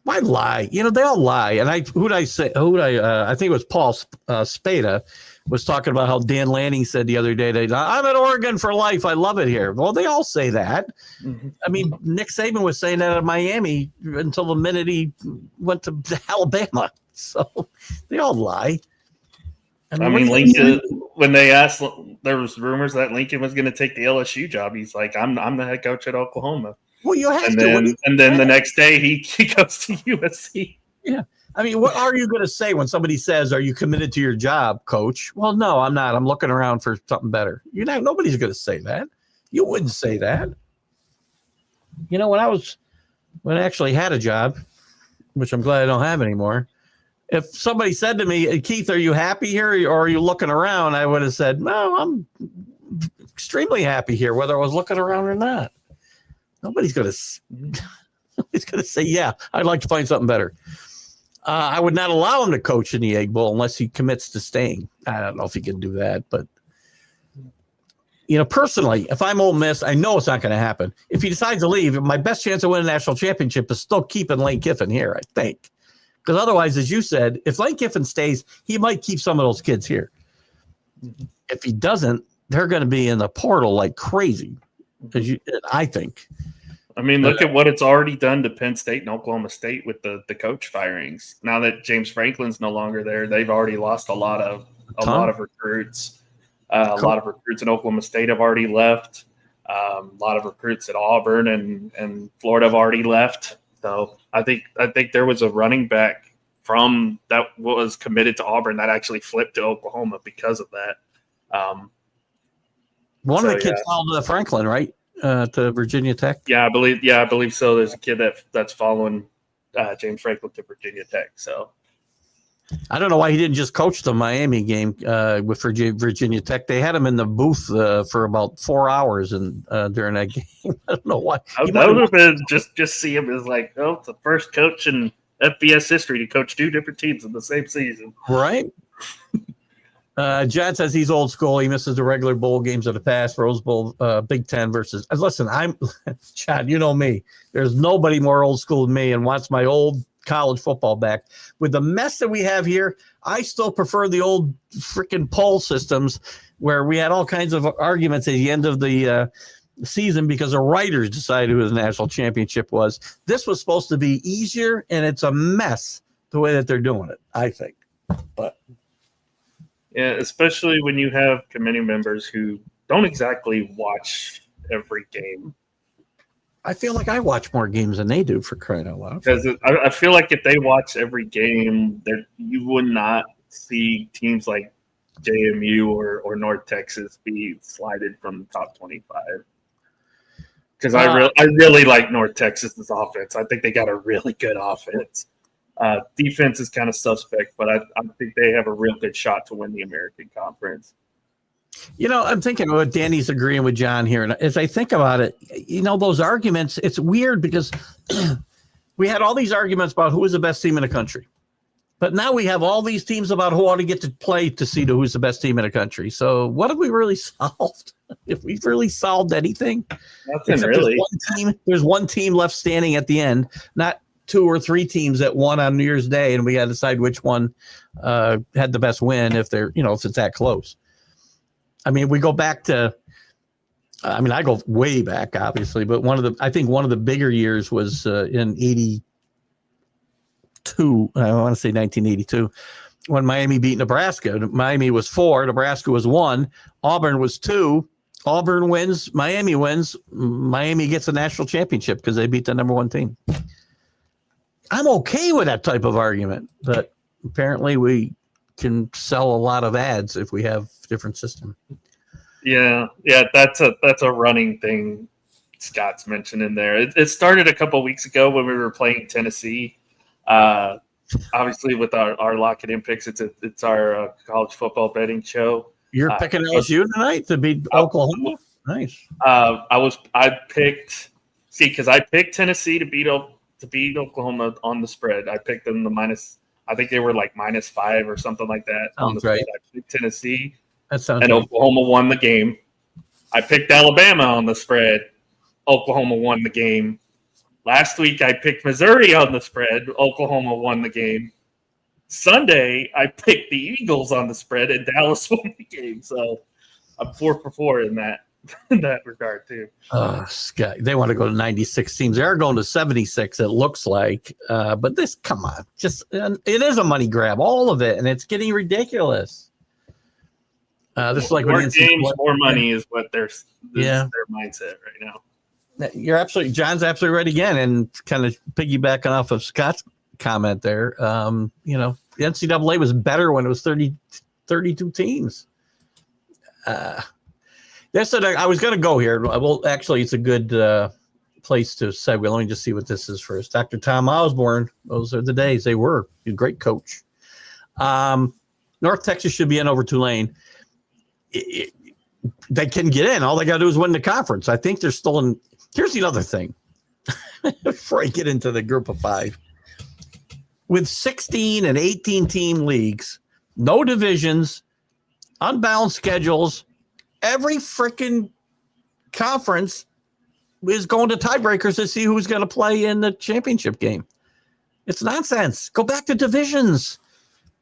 Why lie? They all lie. And I think it was Paul Spada was talking about how Dan Lanning said the other day that I'm at Oregon for life. I love it here. Well, they all say that. Mm-hmm. I mean, Nick Saban was saying that at Miami until the minute he went to Alabama. So they all lie. I mean, Lincoln, when they asked, there was rumors that Lincoln was going to take the LSU job. He's like, I'm the head coach at Oklahoma. Well, you have and then the next day he goes to USC. Yeah. I mean, what are you going to say when somebody says, are you committed to your job, coach? Well, no, I'm not. I'm looking around for something better. Nobody's going to say that. You wouldn't say that. When I actually had a job, which I'm glad I don't have anymore, if somebody said to me, Keith, are you happy here or are you looking around? I would have said, no, I'm extremely happy here, whether I was looking around or not. Nobody's going to say, yeah, I'd like to find something better. I would not allow him to coach in the Egg Bowl unless he commits to staying. I don't know if he can do that, but personally, if I'm Ole Miss, I know it's not going to happen. If he decides to leave, my best chance of winning a national championship is still keeping Lane Kiffin here, I think. Because otherwise, as you said, if Lane Kiffin stays, he might keep some of those kids here. If he doesn't, they're going to be in the portal like crazy. I think. I mean, look at what it's already done to Penn State and Oklahoma State with the coach firings. Now that James Franklin's no longer there, they've already lost a lot of recruits. A lot of recruits in Oklahoma State have already left. A lot of recruits at Auburn and Florida have already left. So I think there was a running back from that was committed to Auburn that actually flipped to Oklahoma because of that. One of the kids followed Franklin, right? To Virginia Tech. Yeah, I believe so. There's a kid that's following James Franklin to Virginia Tech. So I don't know why he didn't just coach the Miami game with Virginia Tech. They had him in the booth for about 4 hours and during that game. I don't know why. That would have been just see him as like, it's the first coach in FBS history to coach two different teams in the same season. Right. John says he's old school. He misses the regular bowl games of the past, Rose Bowl, Big Ten versus. Listen, I'm Chad. You know me. There's nobody more old school than me, and wants my old college football back. With the mess that we have here, I still prefer the old freaking poll systems where we had all kinds of arguments at the end of the season because the writers decided who the national championship was. This was supposed to be easier, and it's a mess the way that they're doing it, I think. But yeah, especially when you have committee members who don't exactly watch every game. I feel like I watch more games than they do, for crying out loud. Because I feel like if they watch every game, you would not see teams like JMU or North Texas be slided from the top 25. Because I really like North Texas's offense. I think they got a really good offense. Defense is kind of suspect, but I think they have a real good shot to win the American Conference. You know, I'm thinking what Danny's agreeing with John here. And as I think about it, you know, those arguments, it's weird because we had all these arguments about who was the best team in the country. But now we have all these teams about who ought to get to play to see who's the best team in the country. So what have we really solved? If we've really solved anything? Nothing really. There's one team left standing at the end, not 2 or 3 teams that won on New Year's Day, and we got to decide which one had the best win if they're, if it's that close. I mean, we go back to, I go way back, obviously, but I think one of the bigger years was in 82. I want to say 1982, when Miami beat Nebraska. Miami was 4, Nebraska was 1, Auburn was 2. Auburn wins, Miami wins. Miami gets a national championship because they beat the number 1 team. I'm okay with that type of argument, but apparently we can sell a lot of ads if we have a different system. Yeah, that's a running thing Scott's mentioned in there. It started a couple of weeks ago when we were playing Tennessee. Obviously, with our Lock It In picks, it's our college football betting show. You're picking LSU tonight to beat Oklahoma? Nice. I picked Tennessee to beat Oklahoma on the spread. I picked them I think they were like -5 or something like that on the spread. I picked Tennessee, and Oklahoma won the game. I picked Alabama on the spread. Oklahoma won the game. Last week, I picked Missouri on the spread. Oklahoma won the game. Sunday, I picked the Eagles on the spread, and Dallas won the game. So I'm 4 for 4 in that regard too. Scott, they want to go to 96 teams. They're going to 76. It looks like, but come on, it is a money grab, all of it, and it's getting ridiculous. This is like more games, more money is what their mindset right now. John's absolutely right again, and kind of piggybacking off of Scott's comment there. The NCAA was better when it was 32 teams. That's what I was going to go here. Well, actually, it's a good place to segue. Let me just see what this is first. Dr. Tom Osborne, those are the days. They were a great coach. North Texas should be in over Tulane. They can get in. All they got to do is win the conference. I think they're still in. Here's the other thing. Before I get into the group of 5. With 16 and 18 team leagues, no divisions, unbalanced schedules, every freaking conference is going to tiebreakers to see who's going to play in the championship game. It's nonsense. Go back to divisions.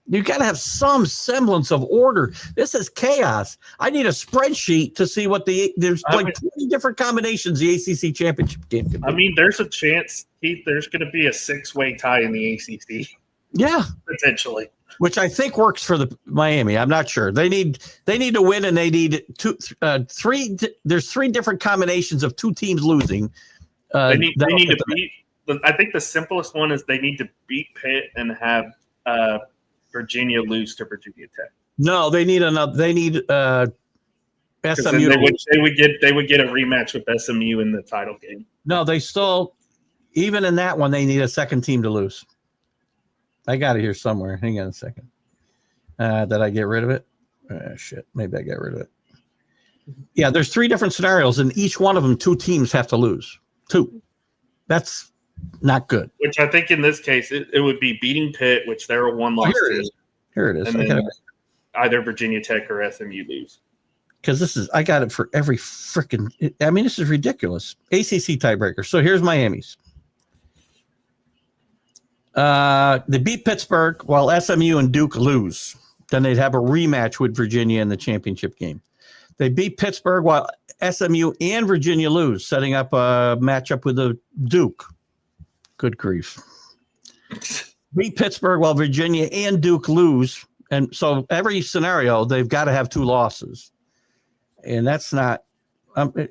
You got to have some semblance of order. This is chaos. I need a spreadsheet to see there's 20 different combinations the ACC championship game can be. There's a chance, Keith, there's going to be a 6-way tie in the ACC. Yeah. Potentially. Which I think works for the Miami. I'm not sure. They need to win, and they need 3. There's 3 different combinations of 2 teams losing. They need to beat. I think the simplest one is they need to beat Pitt and have Virginia lose to Virginia Tech. No, they need another. They need SMU. They would get a rematch with SMU in the title game. No, they still, even in that one, they need a second team to lose. I got it here somewhere. Hang on a second. Did I get rid of it? Shit. Maybe I got rid of it. Yeah, there's 3 different scenarios, and each one of them, 2 teams have to lose. 2. That's not good. Which I think in this case, it would be beating Pitt, which they're a 1-loss team. Here it is. And then either Virginia Tech or SMU lose. Because I got it for every freaking. This is ridiculous. ACC tiebreaker. So here's Miami's. They beat Pittsburgh while SMU and Duke lose. Then they'd have a rematch with Virginia in the championship game. They beat Pittsburgh while SMU and Virginia lose, setting up a matchup with the Duke. Good grief. Beat Pittsburgh while Virginia and Duke lose. And so every scenario, they've got to have 2 losses. And that's not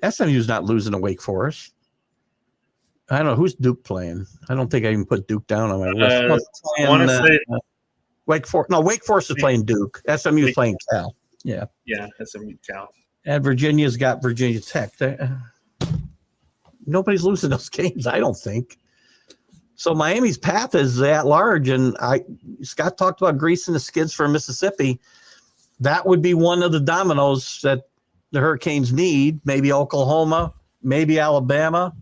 SMU's not losing to Wake Forest. I don't know. Who's Duke playing? I don't think I even put Duke down on my list. I want to say Wake Forest. No, Wake Forest is playing Duke. SMU is playing Cal. Yeah. Yeah, SMU Cal. And Virginia's got Virginia Tech. Nobody's losing those games, I don't think. So Miami's path is at large, and Scott talked about greasing the skids for Mississippi. That would be one of the dominoes that the Hurricanes need. Maybe Oklahoma, maybe Alabama.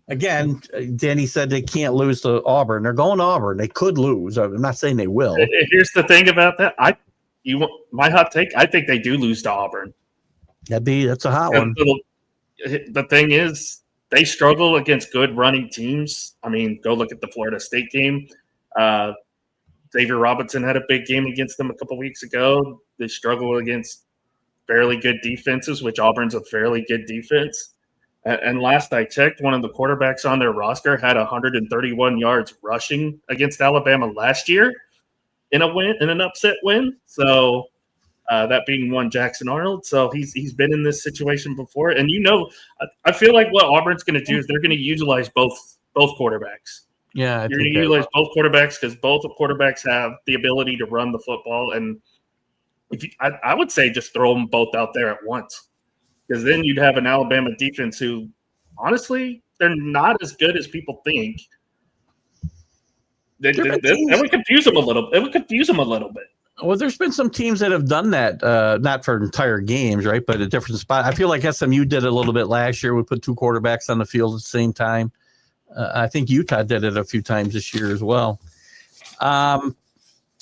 Again, Danny said they can't lose to Auburn. They're going to Auburn. They could lose. I'm not saying they will. Here's the thing about that. My hot take, I think they do lose to Auburn. That's a hot one. The thing is, they struggle against good running teams. I mean, go look at the Florida State game. Xavier Robinson had a big game against them a couple weeks ago. They struggle against fairly good defenses, which Auburn's a fairly good defense. And last I checked, one of the quarterbacks on their roster had 131 yards rushing against Alabama last year in an upset win. So that being one Jackson Arnold. So he's been in this situation before. And I feel like what Auburn's going to do is they're going to utilize both quarterbacks. Yeah, you're going to utilize both quarterbacks because both quarterbacks have the ability to run the football. And I would say just throw them both out there at once, because then you'd have an Alabama defense who, honestly, they're not as good as people think. That would confuse them a little. It would confuse them a little bit. Well, there's been some teams that have done that, not for entire games, right, but a different spot. I feel like SMU did it a little bit last year. We put 2 quarterbacks on the field at the same time. I think Utah did it a few times this year as well.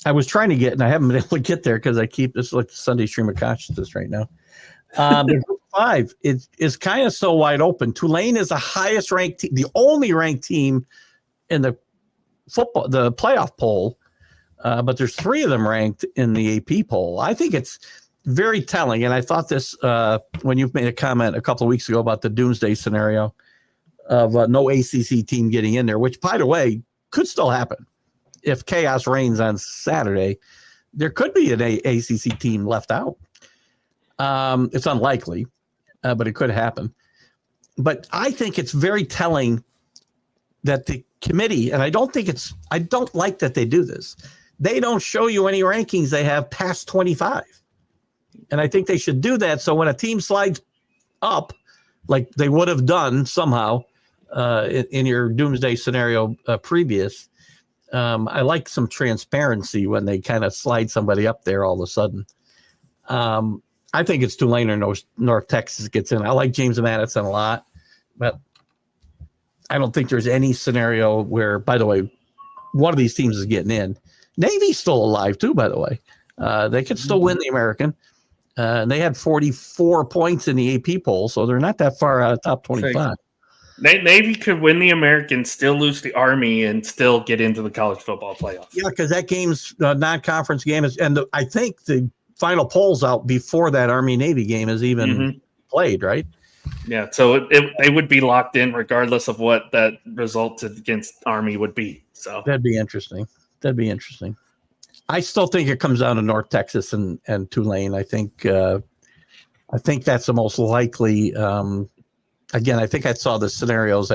I was trying to get, and I haven't been able to get there because I keep this like the Sunday stream of consciousness right now. The Group 5 is kind of so wide open. Tulane is the highest ranked team, the only ranked team in the playoff poll, but there's 3 of them ranked in the AP poll. I think it's very telling, and I thought this when you made a comment a couple of weeks ago about the doomsday scenario of no ACC team getting in there, which, by the way, could still happen. If chaos reigns on Saturday, there could be an ACC team left out. It's unlikely, but it could happen. But I think it's very telling that the committee, and I don't like that they do this. They don't show you any rankings they have past 25. And I think they should do that. So when a team slides up, like they would have done somehow in your doomsday scenario previous, I like some transparency when they kind of slide somebody up there all of a sudden. I think it's Tulane or North Texas gets in. I like James Madison a lot, but I don't think there's any scenario where, by the way, one of these teams is getting in. Navy's still alive too, by the way. They could still win the American. And they had 44 points in the AP poll, so they're not that far out of top 25. Navy could win the American, still lose the Army, and still get into the college football playoff. Yeah, because that game's a non-conference game. I think the final poll's out before that Army-Navy game is even played, right? Yeah, so they would be locked in regardless of what that result against Army would be. So that'd be interesting. I still think it comes down to North Texas and Tulane. I think that's the most likely. Again, I think I saw the scenarios.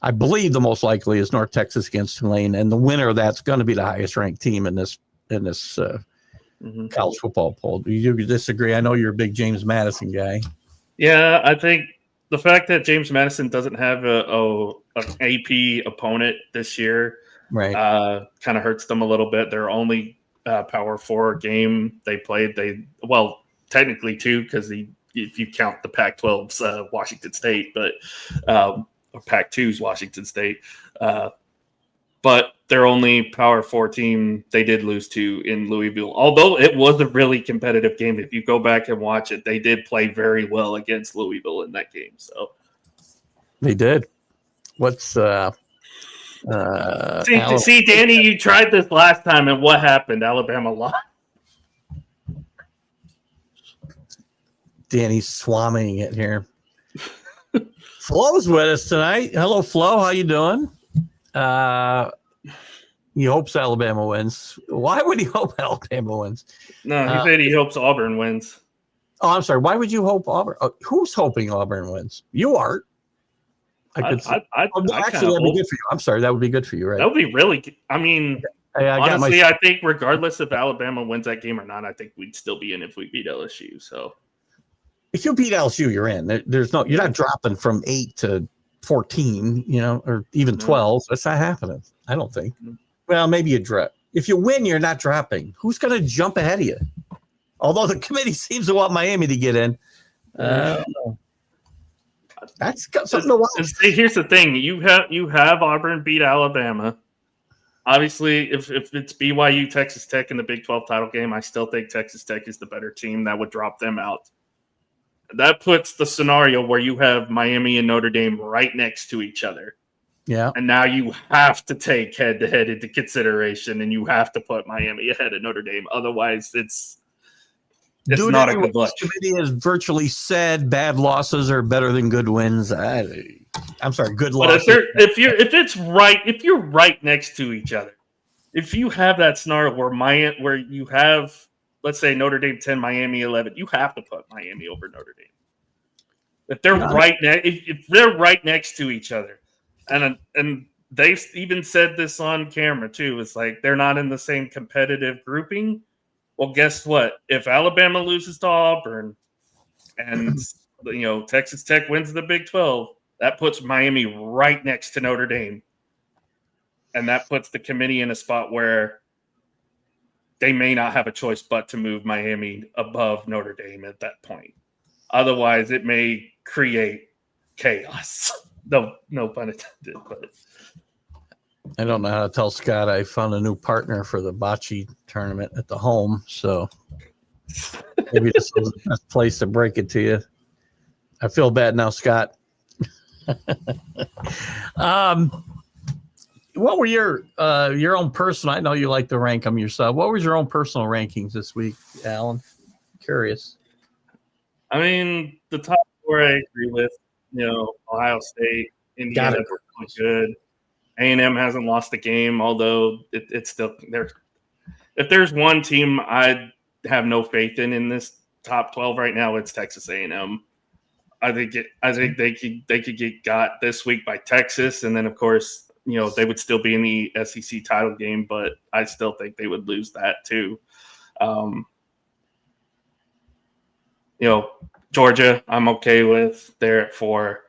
I believe the most likely is North Texas against Tulane, and the winner of that's going to be the highest ranked team in this college football poll. Do you disagree? I know you're a big James Madison guy. Yeah, I think the fact that James Madison doesn't have an AP opponent this year, right, kind of hurts them a little bit. Their only Power 4 game they played, technically 2 because if you count the Pac-12's Washington State, but or Pac-2's Washington State, but their only Power 4 team they did lose to in Louisville. Although it was a really competitive game, if you go back and watch it, they did play very well against Louisville in that game. So they did. What's see, Danny, you tried this last time, and what happened? Alabama lost. Danny's swamming it here. Flo's with us tonight. Hello, Flo. How you doing? He hopes Alabama wins. Why would he hope Alabama wins? No, he said he hopes Auburn wins. Oh, I'm sorry. Why would you hope Auburn? Who's hoping Auburn wins? You are. Actually, that'd be good for you. I'm sorry. That would be good for you, right? That would be really good. I mean, honestly, I think regardless if Alabama wins that game or not, I think we'd still be in if we beat LSU. So if you beat LSU, you're in. You're not dropping from 8 to 14, or even 12. That's not happening. I don't think. Well, maybe you drop. If you win, you're not dropping. Who's going to jump ahead of you? Although the committee seems to want Miami to get in. That's got something to watch. Here's the thing: you have Auburn beat Alabama. Obviously, if it's BYU, Texas Tech in the Big 12 title game, I still think Texas Tech is the better team. That would drop them out. That puts the scenario where you have Miami and Notre Dame right next to each other. Yeah. And now you have to take head-to-head into consideration, and you have to put Miami ahead of Notre Dame. Otherwise, it's not a good look. The committee has virtually said bad losses are better than good wins. I'm sorry, good losses. But if you're right next to each other, if you have that scenario where you have, let's say, Notre Dame 10, Miami 11, you have to put Miami over Notre Dame. If they're if they're right next to each other, and they've even said this on camera too, it's like they're not in the same competitive grouping. Well, guess what? If Alabama loses to Auburn and Texas Tech wins the Big 12, that puts Miami right next to Notre Dame. And that puts the committee in a spot where they may not have a choice but to move Miami above Notre Dame at that point. Otherwise, it may create chaos. No pun intended, but I don't know how to tell Scott I found a new partner for the bocce tournament at the home, so maybe this was the best place to break it to you. I feel bad now, Scott. What were your own personal? I know you like to rank them yourself. What was your own personal rankings this week, Alan? Curious. I mean, the top four I agree with. Ohio State, Indiana, really good. A&M hasn't lost a game, although it's still there. If there's one team I have no faith in this top 12 right now, it's Texas A&M. I think they could get got this week by Texas, and then of course they would still be in the SEC title game, but I still think they would lose that too. Georgia, I'm okay with. They're at 4.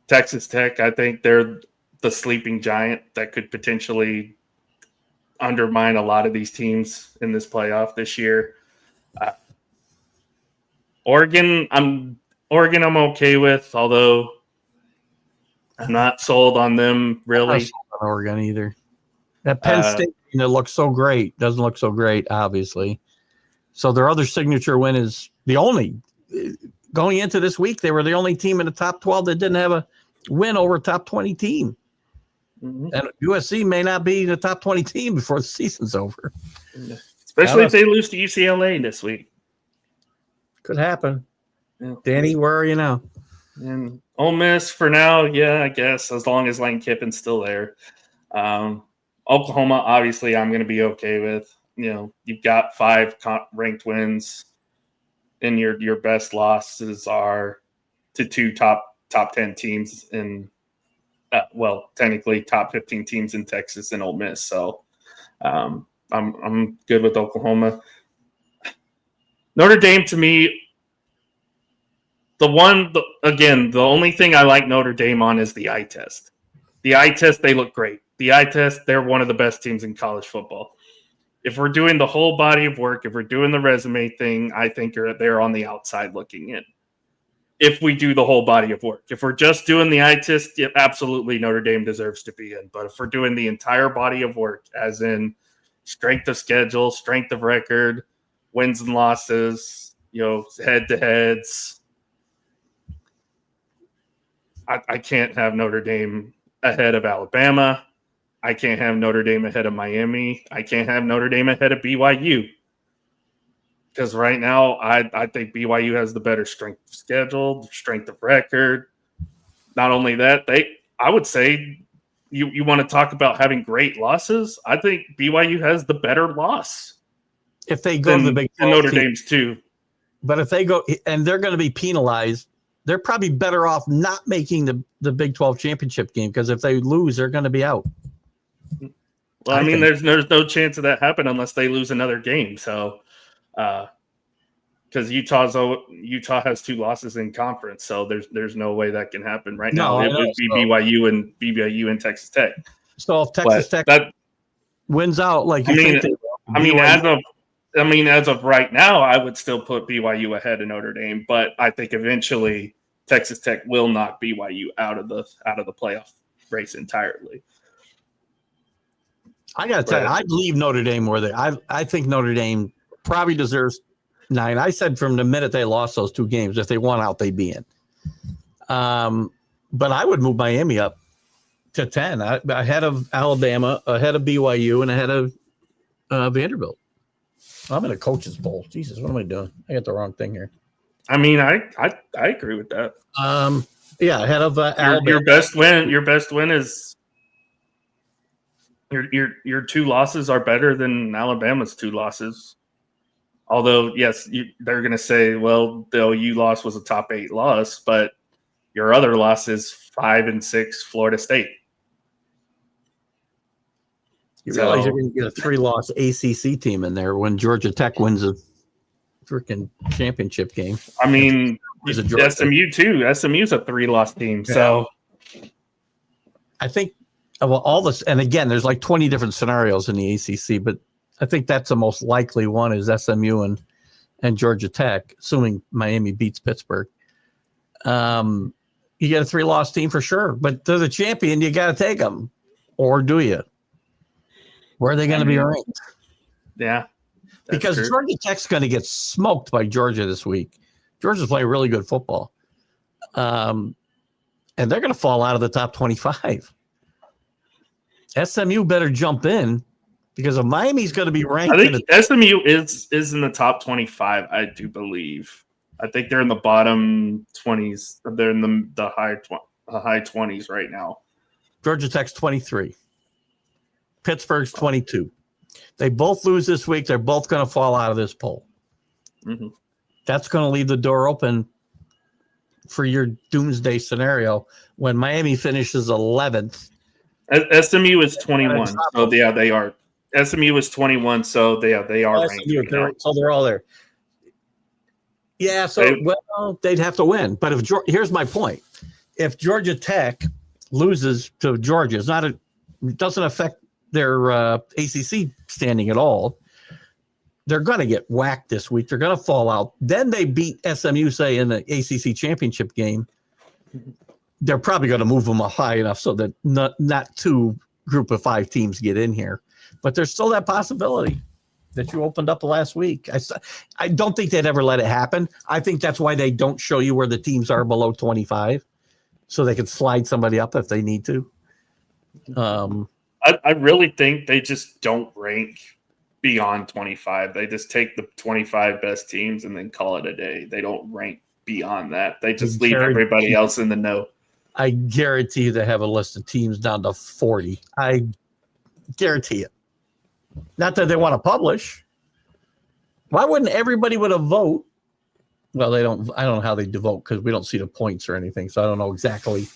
Texas Tech, I think they're the sleeping giant that could potentially undermine a lot of these teams in this playoff this year. Oregon, I'm okay with, although I'm not sold on them really. I'm not sold on Oregon either. That Penn State that looks so great doesn't look so great, obviously. So their other signature win is the only. Going into this week, they were the only team in the top 12 that didn't have a win over a top 20 team. Mm-hmm. And USC may not be the top 20 team before the season's over. Especially if they lose to UCLA this week. Could happen. Yeah. Danny, where are you now? And Ole Miss for now, yeah, I guess, as long as Lane Kiffin's still there. Oklahoma, obviously, I'm going to be okay with. You've got 5 ranked wins, and your best losses are to 2 top 10 teams in, technically top 15 teams in Texas and Ole Miss. So I'm good with Oklahoma. Notre Dame, to me, the only thing I like Notre Dame on is the eye test. The eye test, they look great. The eye test, they're one of the best teams in college football. If we're doing the whole body of work, if we're doing the resume thing, I think they're on the outside looking in. If we do the whole body of work. If we're just doing the eye test, yeah, absolutely Notre Dame deserves to be in. But if we're doing the entire body of work, as in strength of schedule, strength of record, wins and losses, head-to-heads, I can't have Notre Dame ahead of Alabama. I can't have Notre Dame ahead of Miami. I can't have Notre Dame ahead of BYU. Because right now, I think BYU has the better strength of schedule, strength of record. Not only that, I would say you want to talk about having great losses. I think BYU has the better loss if they go to the Big 12 Notre team. Dame's too. But if they go and they're going to be penalized, they're probably better off not making the Big 12 championship game, because if they lose, they're going to be out. Well, I mean, there's no chance of that happen unless they lose another game. So, because Utah has 2 losses in conference, so there's no way that can happen right now. It would be BYU and Texas Tech. So if Texas Tech wins out, like as of right now, I would still put BYU ahead of Notre Dame, but I think eventually Texas Tech will knock BYU out of the playoff race entirely. I got to tell you, I'd leave Notre Dame where I think Notre Dame probably deserves 9. I said from the minute they lost those 2 games, if they won out, they'd be in. But I would move Miami up to 10, ahead of Alabama, ahead of BYU, and ahead of Vanderbilt. I'm in a coach's bowl. Jesus, what am I doing? I got the wrong thing here. I mean, I agree with that. Yeah, ahead of Alabama. Your best win is your 2 losses are better than Alabama's 2 losses. Although, yes, they're going to say, well, the OU loss was a top 8 loss, but your other loss is 5 and 6 Florida State. You realize you're going to get a 3-loss ACC team in there when Georgia Tech wins a freaking championship game. I mean, SMU too. SMU's a 3-loss team. Yeah. So I think of all this, and again, there's like 20 different scenarios in the ACC, but I think that's the most likely one is SMU and Georgia Tech, assuming Miami beats Pittsburgh. You get a 3-loss team for sure, but they're the champion. You got to take them, or do you? Where are they going to be ranked? Yeah, because true. Georgia Tech's going to get smoked by Georgia this week. Georgia's playing really good football, and they're going to fall out of the top 25. SMU better jump in. Because if Miami's going to be ranked. I think SMU is in the top 25, I do believe. I think they're in the bottom 20s. They're in the high 20s right now. Georgia Tech's 23. Pittsburgh's 22. They both lose this week. They're both going to fall out of this poll. Mm-hmm. That's going to leave the door open for your doomsday scenario when Miami finishes 11th. SMU is 21. So, yeah, they are. SMU is 21, so they are ranked. So they're all there. Yeah, so they'd have to win. But here's my point: if Georgia Tech loses to Georgia, it doesn't affect their ACC standing at all. They're going to get whacked this week. They're going to fall out. Then they beat SMU, say in the ACC championship game. They're probably going to move them up high enough so that not 2 group of 5 teams get in here. But there's still that possibility that you opened up last week. I don't think they'd ever let it happen. I think that's why they don't show you where the teams are below 25, so they can slide somebody up if they need to. I really think they just don't rank beyond 25. They just take the 25 best teams and then call it a day. They don't rank beyond that. They just leave everybody else in the know. I guarantee you they have a list of teams down to 40. I guarantee it. Not that they want to publish. Why wouldn't everybody with a vote? Well, they don't. I don't know how they vote because we don't see the points or anything. So I don't know exactly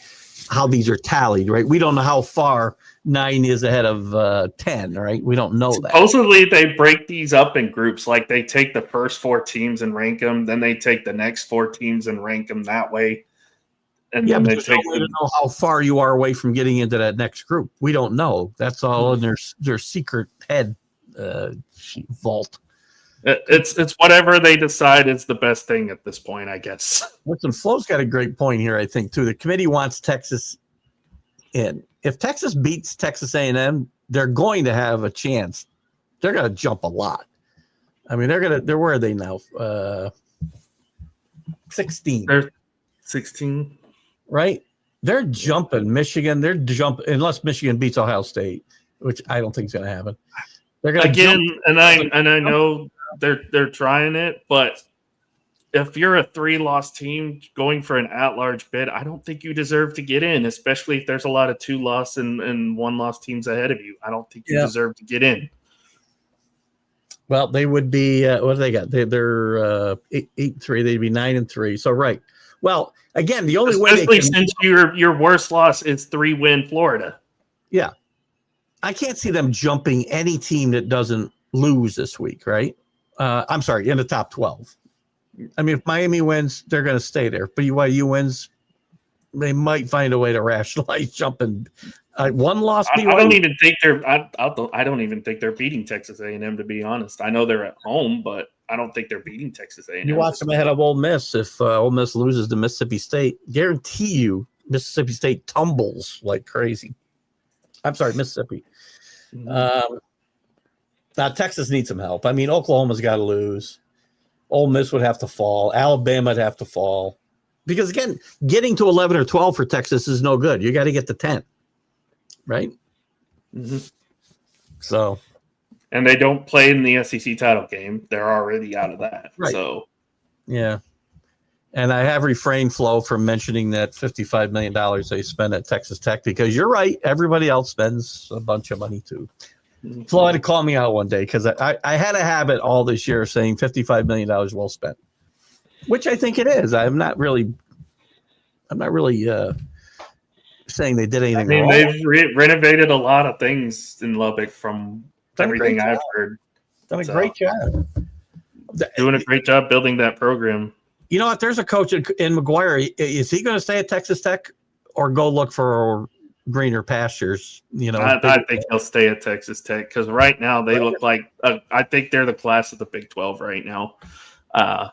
how these are tallied, right? We don't know how far 9 is ahead of 10, right? We don't know that. Supposedly, they break these up in groups. Like they take the first 4 teams and rank them. Then they take the next 4 teams and rank them that way. And yeah, then but they take no way to know how far you are away from getting into that next group. We don't know. That's all in their secret head vault. It's whatever they decide is the best thing at this point, I guess. Listen, Flo's got a great point here, I think, too. The committee wants Texas in. If Texas beats Texas A&M, they're going to have a chance. They're going to jump a lot. I mean, they're where are they now? 16. They're 16. Right? They're jumping Michigan. They're jumping unless Michigan beats Ohio State, which I don't think is going to happen. They're going again, and I know they're trying it, but if you're a 3-loss team going for an at-large bid, I don't think you deserve to get in, especially if there's a lot of 2-loss and 1-loss teams ahead of you. I don't think you deserve to get in. Well, they would be what do they got? They're 8-3. They'd be 9-3. So right. Well, again, the only way especially since your worst loss is 3-win Florida. Yeah, I can't see them jumping any team that doesn't lose this week, right? I'm sorry, in the top 12. I mean, if Miami wins, they're going to stay there. But BYU wins, they might find a way to rationalize jumping. One loss. I don't even think they're. I don't even think they're beating Texas A&M. To be honest, I know they're at home, but I don't think they're beating Texas A&M. You watch them ahead of Ole Miss. If Ole Miss loses to Mississippi State, guarantee you Mississippi State tumbles like crazy. I'm sorry, Mississippi. Now Texas needs some help. I mean, Oklahoma's got to lose. Ole Miss would have to fall. Alabama would have to fall. Because, again, getting to 11 or 12 for Texas is no good. You got to get to 10, right? Mm-hmm. So. And they don't play in the SEC title game. They're already out of that. Right. So. Yeah. And I have refrained, Flo, from mentioning that $55 million they spend at Texas Tech because you're right. Everybody else spends a bunch of money, too. Flo had to call me out one day because I had a habit all this year saying $55 million well spent, which I think it is. I'm not really saying they did anything wrong. They've renovated a lot of things in Lubbock from everything I've heard. Done a great job. Doing a great job building that program. You know what? There's a coach in McGuire. Is he going to stay at Texas Tech or go look for greener pastures? You know, I think he'll stay at Texas Tech because right now they look like I think they're the class of the Big 12 right now. I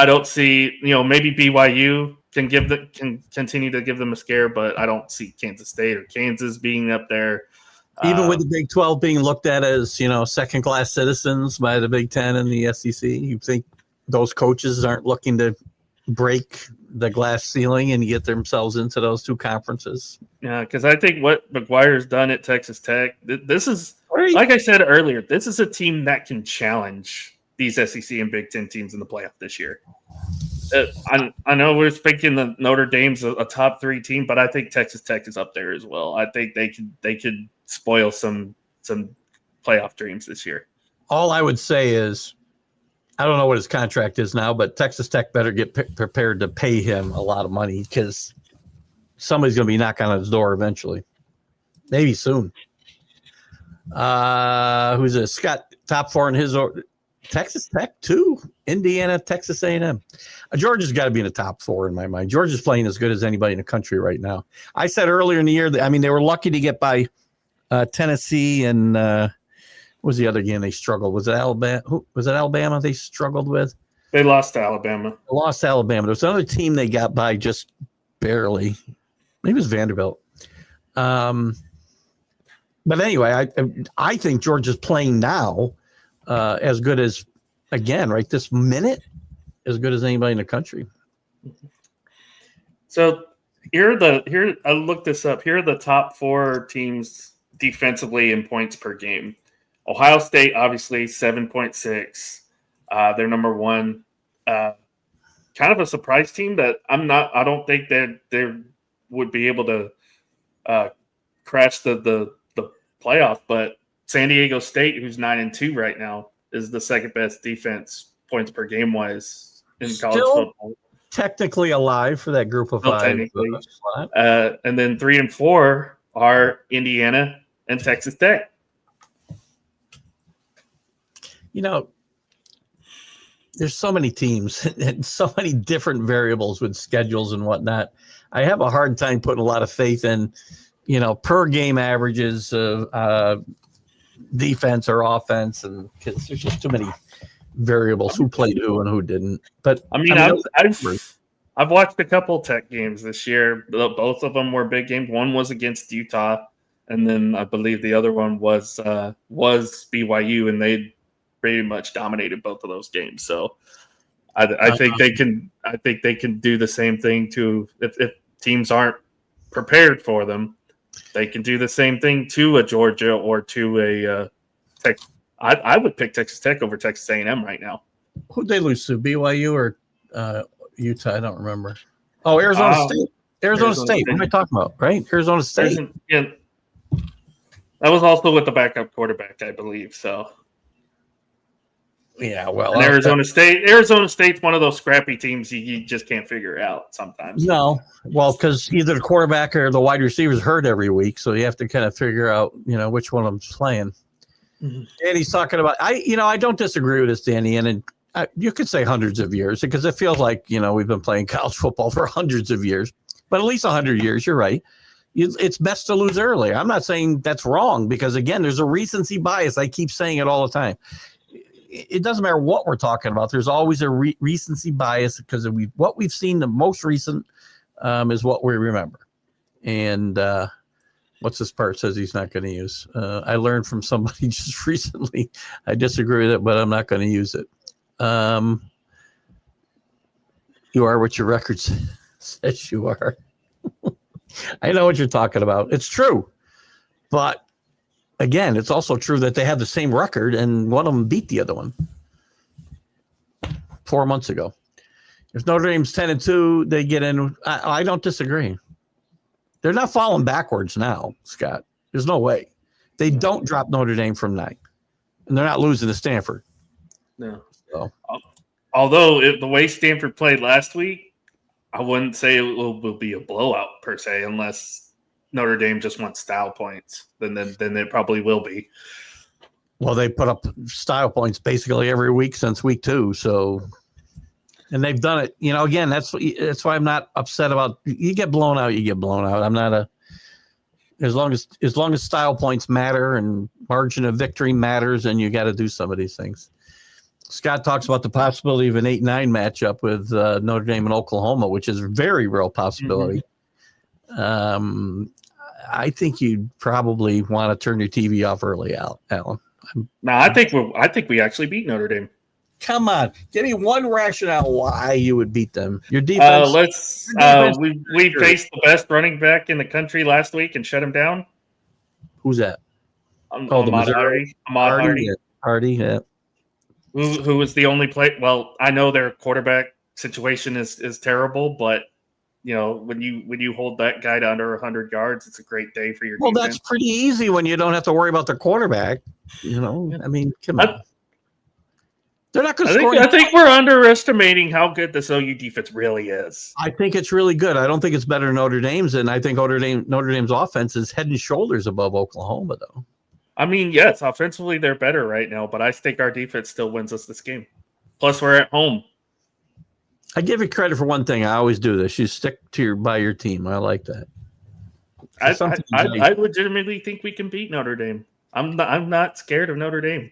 don't see, maybe BYU can continue to give them a scare, but I don't see Kansas State or Kansas being up there. Even with the Big 12 being looked at as second-class citizens by the Big 10 and the SEC, you think those coaches aren't looking to break the glass ceiling and get themselves into those two conferences? Yeah, because I think what McGuire's done at Texas Tech, this is, like I said earlier, this is a team that can challenge these SEC and Big Ten teams in the playoff this year. I know we're thinking that Notre Dame's a top 3 team, but I think Texas Tech is up there as well. I think they could spoil some playoff dreams this year. All I would say is, I don't know what his contract is now, but Texas Tech better get prepared to pay him a lot of money because somebody's going to be knocking on his door eventually. Maybe soon. Who's this? Scott, top 4 in his Texas Tech, 2. Indiana, Texas A&M. Georgia's got to be in the top 4 in my mind. Georgia's playing as good as anybody in the country right now. I said earlier in the year that, they were lucky to get by Tennessee and what was the other game they struggled? Was it Alabama? Was it Alabama they struggled with? They lost to Alabama. There was another team they got by just barely. Maybe it was Vanderbilt. But anyway, I think Georgia's playing now as good as, again, right this minute, as good as anybody in the country. So here I looked this up. Here are the top 4 teams defensively in points per game. Ohio State, obviously, 7.6. They're number 1. Kind of a surprise team that I don't think that they would be able to crash the playoff, but San Diego State, who's 9-2 right now, is the second best defense points per game wise in college football. Technically alive for that group of 5. And then 3 and 4 are Indiana and Texas Tech. There's so many teams and so many different variables with schedules and whatnot. I have a hard time putting a lot of faith in, per game averages of defense or offense, and because there's just too many variables who played who and who didn't. But I've watched a couple Tech games this year. Both of them were big games. One was against Utah, and then I believe the other one was BYU, and they pretty much dominated both of those games. So I think they can. I think they can do the same thing to if teams aren't prepared for them. They can do the same thing to a Georgia or to a Tech. I would pick Texas Tech over Texas A&M right now. Who'd they lose to? BYU or Utah? I don't remember. Oh, Arizona State. Arizona State. What am I talking about? Right? Arizona State. Yeah. That was also with the backup quarterback, I believe. So. Yeah, well, and Arizona State's one of those scrappy teams you just can't figure out sometimes. No, well, because either the quarterback or the wide receivers hurt every week, so you have to kind of figure out, which one of them's playing. Mm-hmm. Danny's talking about, I don't disagree with this, Danny, and you could say hundreds of years because it feels like we've been playing college football for hundreds of years, but at least 100 years. You're right. It's best to lose early. I'm not saying that's wrong because again, there's a recency bias. I keep saying it all the time. It doesn't matter what we're talking about. There's always a recency bias because what we've seen the most recent is what we remember. And what's this part says he's not going to use? I learned from somebody just recently. I disagree with it, but I'm not going to use it. You are what your record says you are. I know what you're talking about. It's true. But again, it's also true that they have the same record and one of them beat the other one 4 months ago. If Notre Dame's 10-2, they get in. I don't disagree. They're not falling backwards now, Scott. There's no way. They don't drop Notre Dame from 9. And they're not losing to Stanford. No. So. Although the way Stanford played last week, I wouldn't say it will be a blowout per se unless Notre Dame just wants style points, then it probably will be. Well, they put up style points basically every week since week 2. So, and they've done it. Again, that's why I'm not upset about. You get blown out, you get blown out. I'm not as long as style points matter and margin of victory matters, and you got to do some of these things. Scott talks about the possibility of an 8-9 matchup with Notre Dame and Oklahoma, which is a very real possibility. Mm-hmm. I think you'd probably want to turn your TV off early, Alan. No, I think we actually beat Notre Dame. Come on, give me one rationale why you would beat them. Your defense. We faced the best running back in the country last week and shut him down. Who's that? The Missouri. Hardy. Yeah. Who was the only play? Well, I know their quarterback situation is terrible, but. When you hold that guy to under 100 yards, it's a great day for your defense. Well, that's pretty easy when you don't have to worry about the quarterback. I mean, come on. They're not going to score. I think we're underestimating how good this OU defense really is. I think it's really good. I don't think it's better than Notre Dame's, and I think Notre Dame's offense is head and shoulders above Oklahoma, though. I mean, yes, offensively they're better right now, but I think our defense still wins us this game. Plus, we're at home. I give you credit for one thing. I always do this. You stick by your team. I like that. I legitimately think we can beat Notre Dame. I'm not scared of Notre Dame.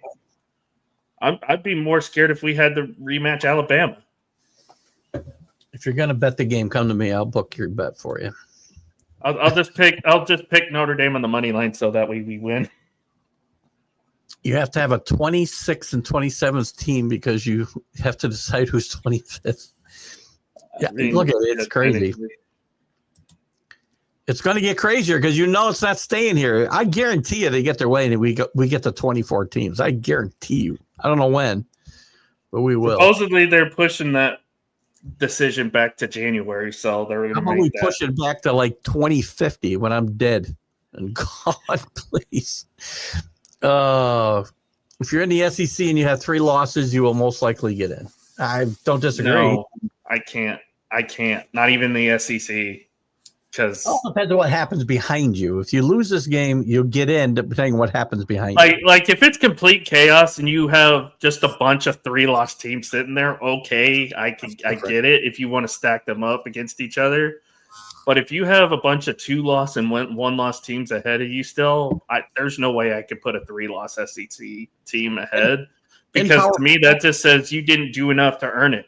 I'd be more scared if we had to rematch Alabama. If you're going to bet the game, come to me. I'll book your bet for you. I'll just pick Notre Dame on the money line so that way we win. You have to have a 26th and 27th team because you have to decide who's 25th. Yeah, look at it. It's crazy. It's going to get crazier because it's not staying here. I guarantee you they get their way and we get to 24 teams. I guarantee you. I don't know when, but we will. Supposedly they're pushing that decision back to January, so they're going to push it back to like 2050 when I'm dead. And God, please. If you're in the SEC and you have 3 losses, you will most likely get in. I don't disagree. No, I can't. Not even the SEC. Because it depends on what happens behind you. If you lose this game, you'll get in depending on what happens behind you. Like if it's complete chaos and you have just a bunch of 3-loss teams sitting there, okay, I get it if you want to stack them up against each other. But if you have a bunch of 2-loss and 1-loss teams ahead of you still, there's no way I could put a 3-loss SEC team ahead. Because to me, that just says you didn't do enough to earn it.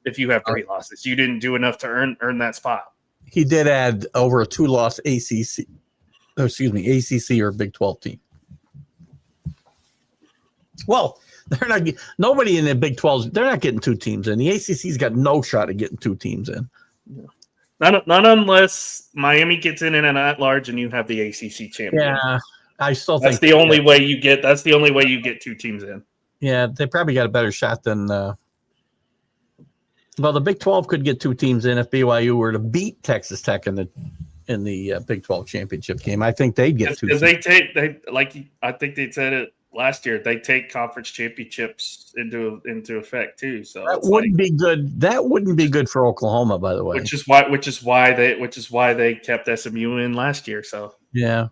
If you have 3 losses, you didn't do enough to earn that spot. He did add over a 2-loss ACC or Big 12 team. Well, they're not. Nobody in the Big 12, they're not getting 2 teams in. The ACC's got no shot at getting 2 teams in. Not unless Miami gets in an at-large and you have the ACC champion. Yeah, I still That's think the only way you get. That's the only way you get 2 teams in. Yeah, they probably got a better shot than. Well, the Big 12 could get 2 teams in if BYU were to beat Texas Tech in the Big 12 championship game. I think they'd get 2. Because I think they said it last year. They take conference championships into effect too. So That wouldn't be good. That wouldn't be good for Oklahoma, by the way. Which is why they kept SMU in last year. So yeah,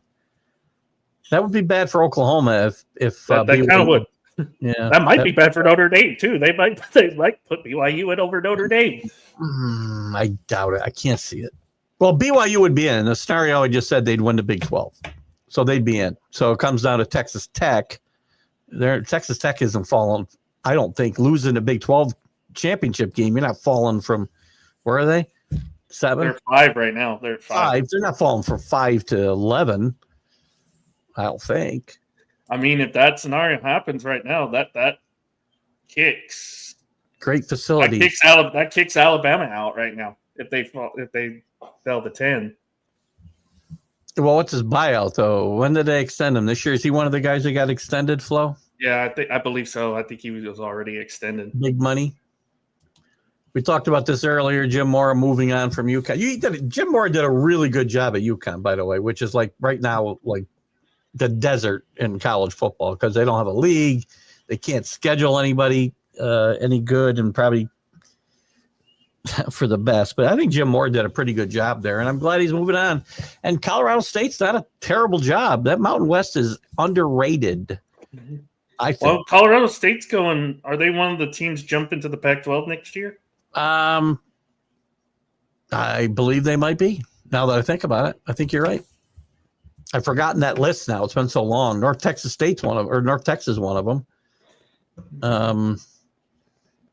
that would be bad for Oklahoma if that kind of would. Yeah, that might be bad for Notre Dame too. They might put BYU in over Notre Dame. I doubt it. I can't see it. Well, BYU would be in the scenario I just said. They'd win the Big 12, so they'd be in. So it comes down to Texas Tech. Texas Tech isn't falling. I don't think losing the Big 12 championship game. You're not falling from. Where are they? 7. They're 5 right now. They're 5. They're not falling from 5 to 11. I don't think. I mean, if that scenario happens right now, that kicks great facility. That kicks Alabama out right now if they fell to 10. Well, what's his buyout though? When did they extend him this year? Is he one of the guys that got extended, Flo? Yeah, I believe so. I think he was already extended. Big money. We talked about this earlier. Jim Mora moving on from UConn. Jim Mora did a really good job at UConn, by the way, which is like right now, like the desert in college football because they don't have a league. They can't schedule anybody any good and probably for the best. But I think Jim Moore did a pretty good job there, and I'm glad he's moving on. And Colorado State's not a terrible job. That Mountain West is underrated, I think. Well, Colorado State's going – are they one of the teams jump into the Pac-12 next year? I believe they might be. Now that I think about it, I think you're right. I've forgotten that list now. It's been so long. North Texas is one of them.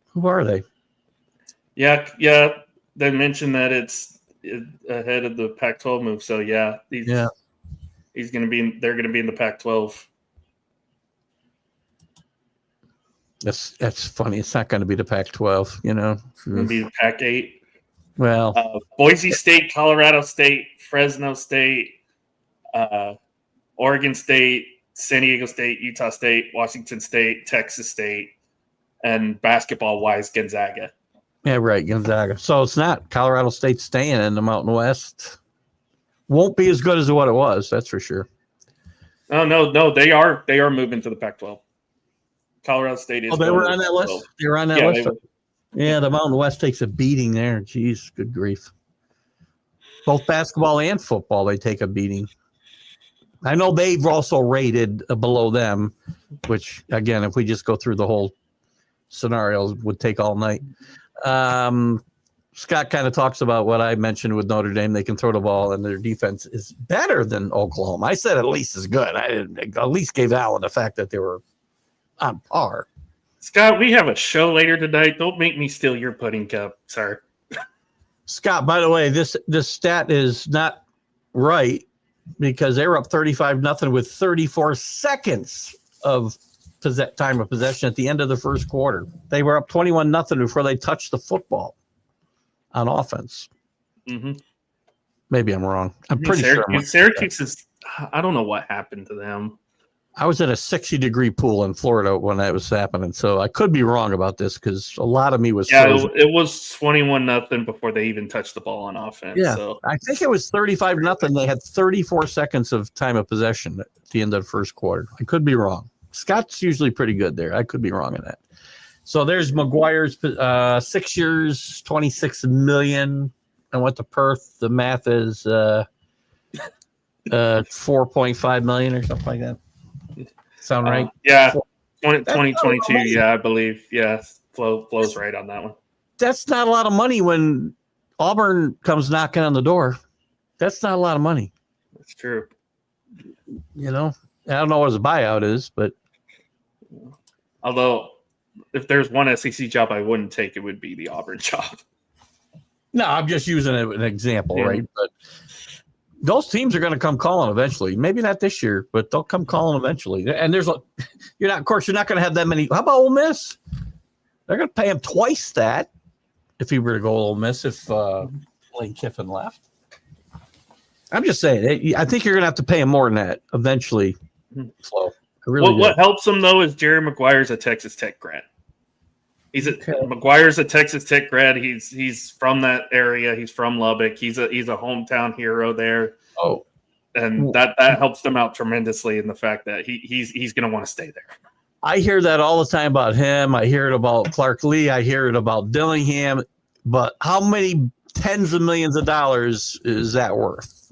Who are they? Yeah. They mentioned that it's ahead of the Pac-12 move. So he's going to be. They're going to be in the Pac-12. That's funny. It's not going to be the Pac-12. You know, it's going to be the Pac-8. Well, Boise State, Colorado State, Fresno State. Oregon State, San Diego State, Utah State, Washington State, Texas State, and basketball-wise, Gonzaga. Yeah, right, Gonzaga. So it's not Colorado State staying in the Mountain West. Won't be as good as what it was, that's for sure. No, they are moving to the Pac-12. Colorado State is. Oh, they were on that list? They were on that list? Yeah, the Mountain West takes a beating there. Jeez, good grief. Both basketball and football, they take a beating. I know they've also rated below them, which, again, if we just go through the whole scenario, would take all night. Scott kind of talks about what I mentioned with Notre Dame. They can throw the ball, and their defense is better than Oklahoma. I said at least as good. I at least gave Allen the fact that they were on par. Scott, we have a show later tonight. Don't make me steal your pudding cup, sir. Scott, by the way, this stat is not right because they were up 35-0 with 34 seconds of time of possession at the end of the first quarter. They were up 21-0 before they touched the football on offense. Mm-hmm. Maybe I'm wrong. I'm pretty sure. Syracuse is. I don't know what happened to them. I was in a 60-degree pool in Florida when that was happening, so I could be wrong about this because a lot of me was frozen. It was 21-0 before they even touched the ball on offense. Yeah, so. I think it was 35-0. They had 34 seconds of time of possession at the end of the first quarter. I could be wrong. Scott's usually pretty good there. I could be wrong in that. So there's McGuire's 6 years, $26 million. I went to Perth. The math is $4.5 million or something like that. Sound right? Yeah, 2022. Yeah, I believe. Yeah, flows right on that one. That's not a lot of money when Auburn comes knocking on the door. That's not a lot of money. That's true. You know, I don't know what his buyout is, but although if there's one SEC job I wouldn't take, it would be the Auburn job. No, I'm just using an example, right? But those teams are going to come calling eventually. Maybe not this year, but they'll come calling eventually. And you're not going to have that many. How about Ole Miss? They're going to pay him twice that if he were to go Ole Miss if Lane Kiffin left. I'm just saying. I think you're going to have to pay him more than that eventually. So, what helps him though is Jerry Maguire's a Texas Tech grad. Maguire's a Texas Tech grad. He's from that area. He's from Lubbock. He's a hometown hero there. Oh, and that helps them out tremendously in the fact that he's going to want to stay there. I hear that all the time about him. I hear it about Clark Lee. I hear it about Dillingham. But how many tens of millions of dollars is that worth?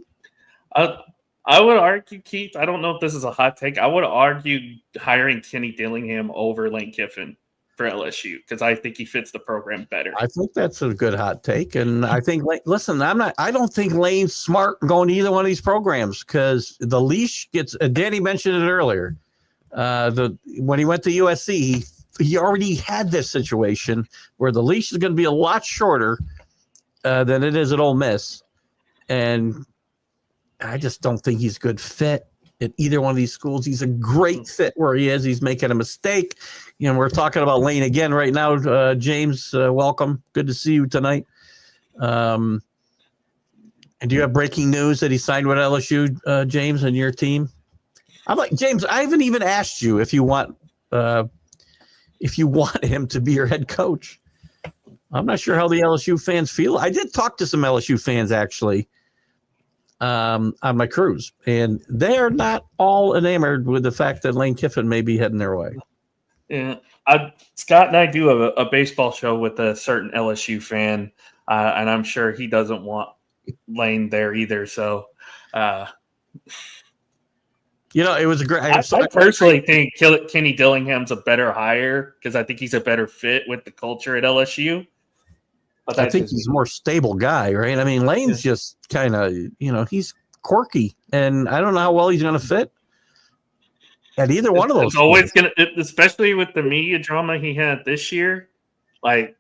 I would argue, Keith, I don't know if this is a hot take. I would argue hiring Kenny Dillingham over Lane Kiffin for LSU because I think he fits the program better. I think that's a good hot take. And I think, listen, I don't think Lane's smart going to either one of these programs because the leash gets, Danny mentioned it earlier. When he went to USC, he already had this situation where the leash is going to be a lot shorter than it is at Ole Miss. And I just don't think he's a good fit at either one of these schools. He's a great fit where he is. He's making a mistake. You know, we're talking about Lane again right now. James, welcome. Good to see you tonight. And do you have breaking news that he signed with LSU, James, and your team? James, I haven't even asked you if you want him to be your head coach. I'm not sure how the LSU fans feel. I did talk to some LSU fans actually on my cruise, and they're not all enamored with the fact that Lane Kiffin may be heading their way. Yeah, Scott and I do a baseball show with a certain LSU fan, and I'm sure he doesn't want Lane there either. So, it was a great. I personally think Kenny Dillingham's a better hire because I think he's a better fit with the culture at LSU. But I think he's a more stable guy, right? I mean, Lane's just kind of, he's quirky, and I don't know how well he's going to fit at either one of those. It's always going to, especially with the media drama he had this year, like,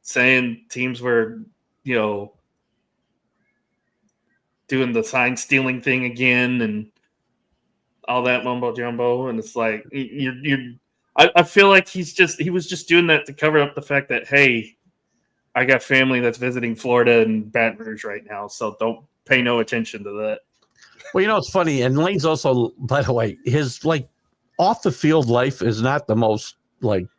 saying teams were, doing the sign stealing thing again and all that mumbo jumbo. And it's like, I feel like he was just doing that to cover up the fact that, hey, I got family that's visiting Florida and Baton Rouge right now, so don't pay no attention to that. Well, it's funny, and Lane's also, by the way, his off the field life is not the most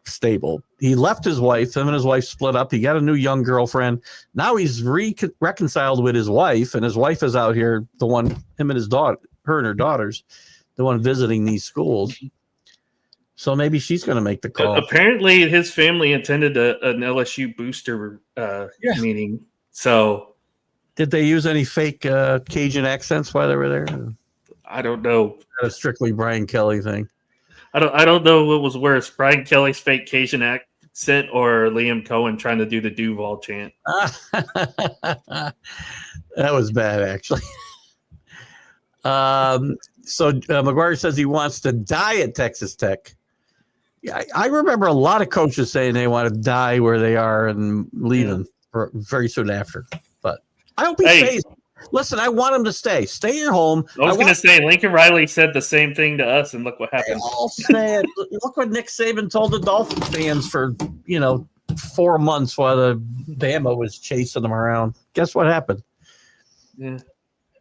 stable. He left his wife, him and his wife split up. He got a new young girlfriend. Now he's reconciled with his wife, and his wife is out here, the one, him and his daughter, her and her daughters, the one visiting these schools. So maybe she's going to make the call. Apparently, his family attended an LSU booster meeting. So, did they use any fake Cajun accents while they were there? I don't know. A strictly Brian Kelly thing. I don't know what was worse, Brian Kelly's fake Cajun accent or Liam Cohen trying to do the Duval chant. That was bad, actually. So McGuire says he wants to die at Texas Tech. Yeah, I remember a lot of coaches saying they want to die where they are and leaving very soon after. But I hope he stays. Listen, I want him to stay. Stay at home. I was going to say, Lincoln Riley said the same thing to us, and look what happened. Look what Nick Saban told the Dolphin fans for 4 months while the Bama was chasing them around. Guess what happened? Yeah.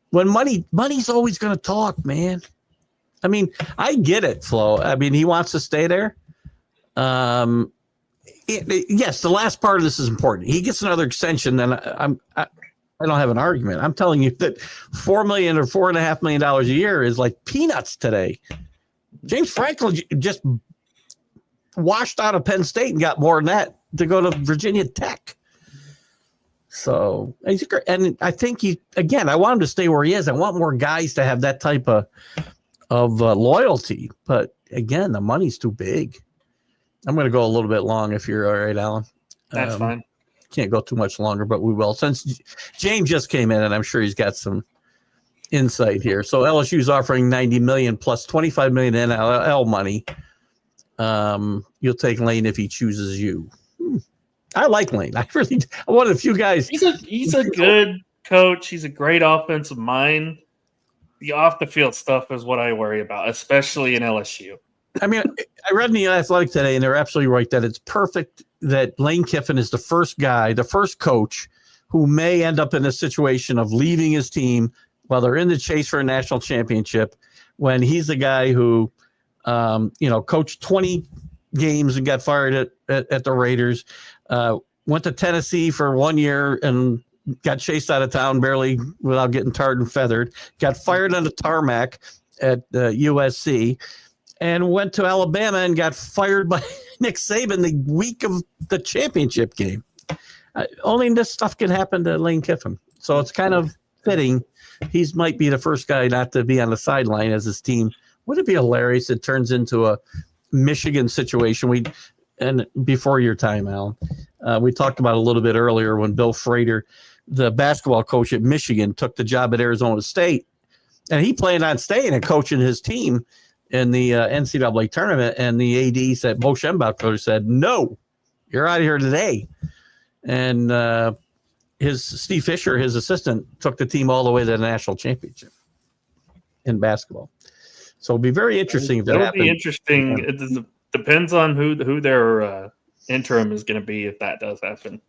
When money's always going to talk, man. I mean, I get it, Flo. I mean, he wants to stay there. Yes, the last part of this is important. He gets another extension, then I don't have an argument. I'm telling you that $4 million or $4.5 million a year is like peanuts today. James Franklin just washed out of Penn State and got more than that to go to Virginia Tech. So he's great. And I think I want him to stay where he is. I want more guys to have that type of loyalty. But again, the money's too big. I'm going to go a little bit long if you're all right, Alan. That's fine. Can't go too much longer, but we will. Since James just came in, and I'm sure he's got some insight here. So LSU's offering $90 million plus $25 million NIL money. You'll take Lane if he chooses you. I like Lane. I'm one of the few guys. He's a good coach. He's a great offensive mind. The off the field stuff is what I worry about, especially in LSU. I mean, I read in the Athletic today, and they're absolutely right that it's perfect that Lane Kiffin is the first coach who may end up in a situation of leaving his team while they're in the chase for a national championship, when he's the guy who, coached 20 games and got fired at the Raiders, went to Tennessee for 1 year and got chased out of town barely without getting tarred and feathered, got fired on the tarmac at USC, and went to Alabama and got fired by Nick Saban the week of the championship game. Only this stuff can happen to Lane Kiffin. So it's kind of fitting. He might be the first guy not to be on the sideline as his team. Would it be hilarious? It turns into a Michigan situation. And before your time, Alan, we talked about a little bit earlier when Bill Frater, the basketball coach at Michigan, took the job at Arizona State, and he planned on staying and coaching his team in the NCAA tournament. And the AD said, Bo Schembechler said, "No, you're out of here today." And Steve Fisher, his assistant, took the team all the way to the national championship in basketball. So it'll be very interesting if that happens. It'll be interesting. It depends on who their interim is going to be if that does happen.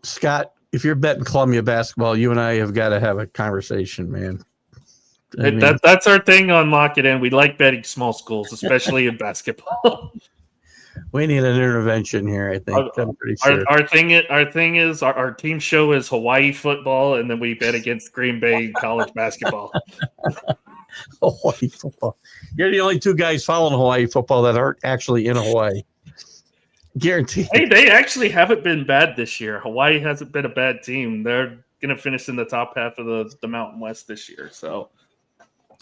Scott, if you're betting Columbia basketball, you and I have got to have a conversation, man. That's our thing on Lock It In. We like betting small schools, especially in basketball. We need an intervention here, I think. I'm pretty sure. Our thing is our team show is Hawaii football, and then we bet against Green Bay college basketball. Hawaii football. You're the only two guys following Hawaii football that aren't actually in Hawaii. Guaranteed. Hey, they actually haven't been bad this year. Hawaii hasn't been a bad team. They're going to finish in the top half of the Mountain West this year. So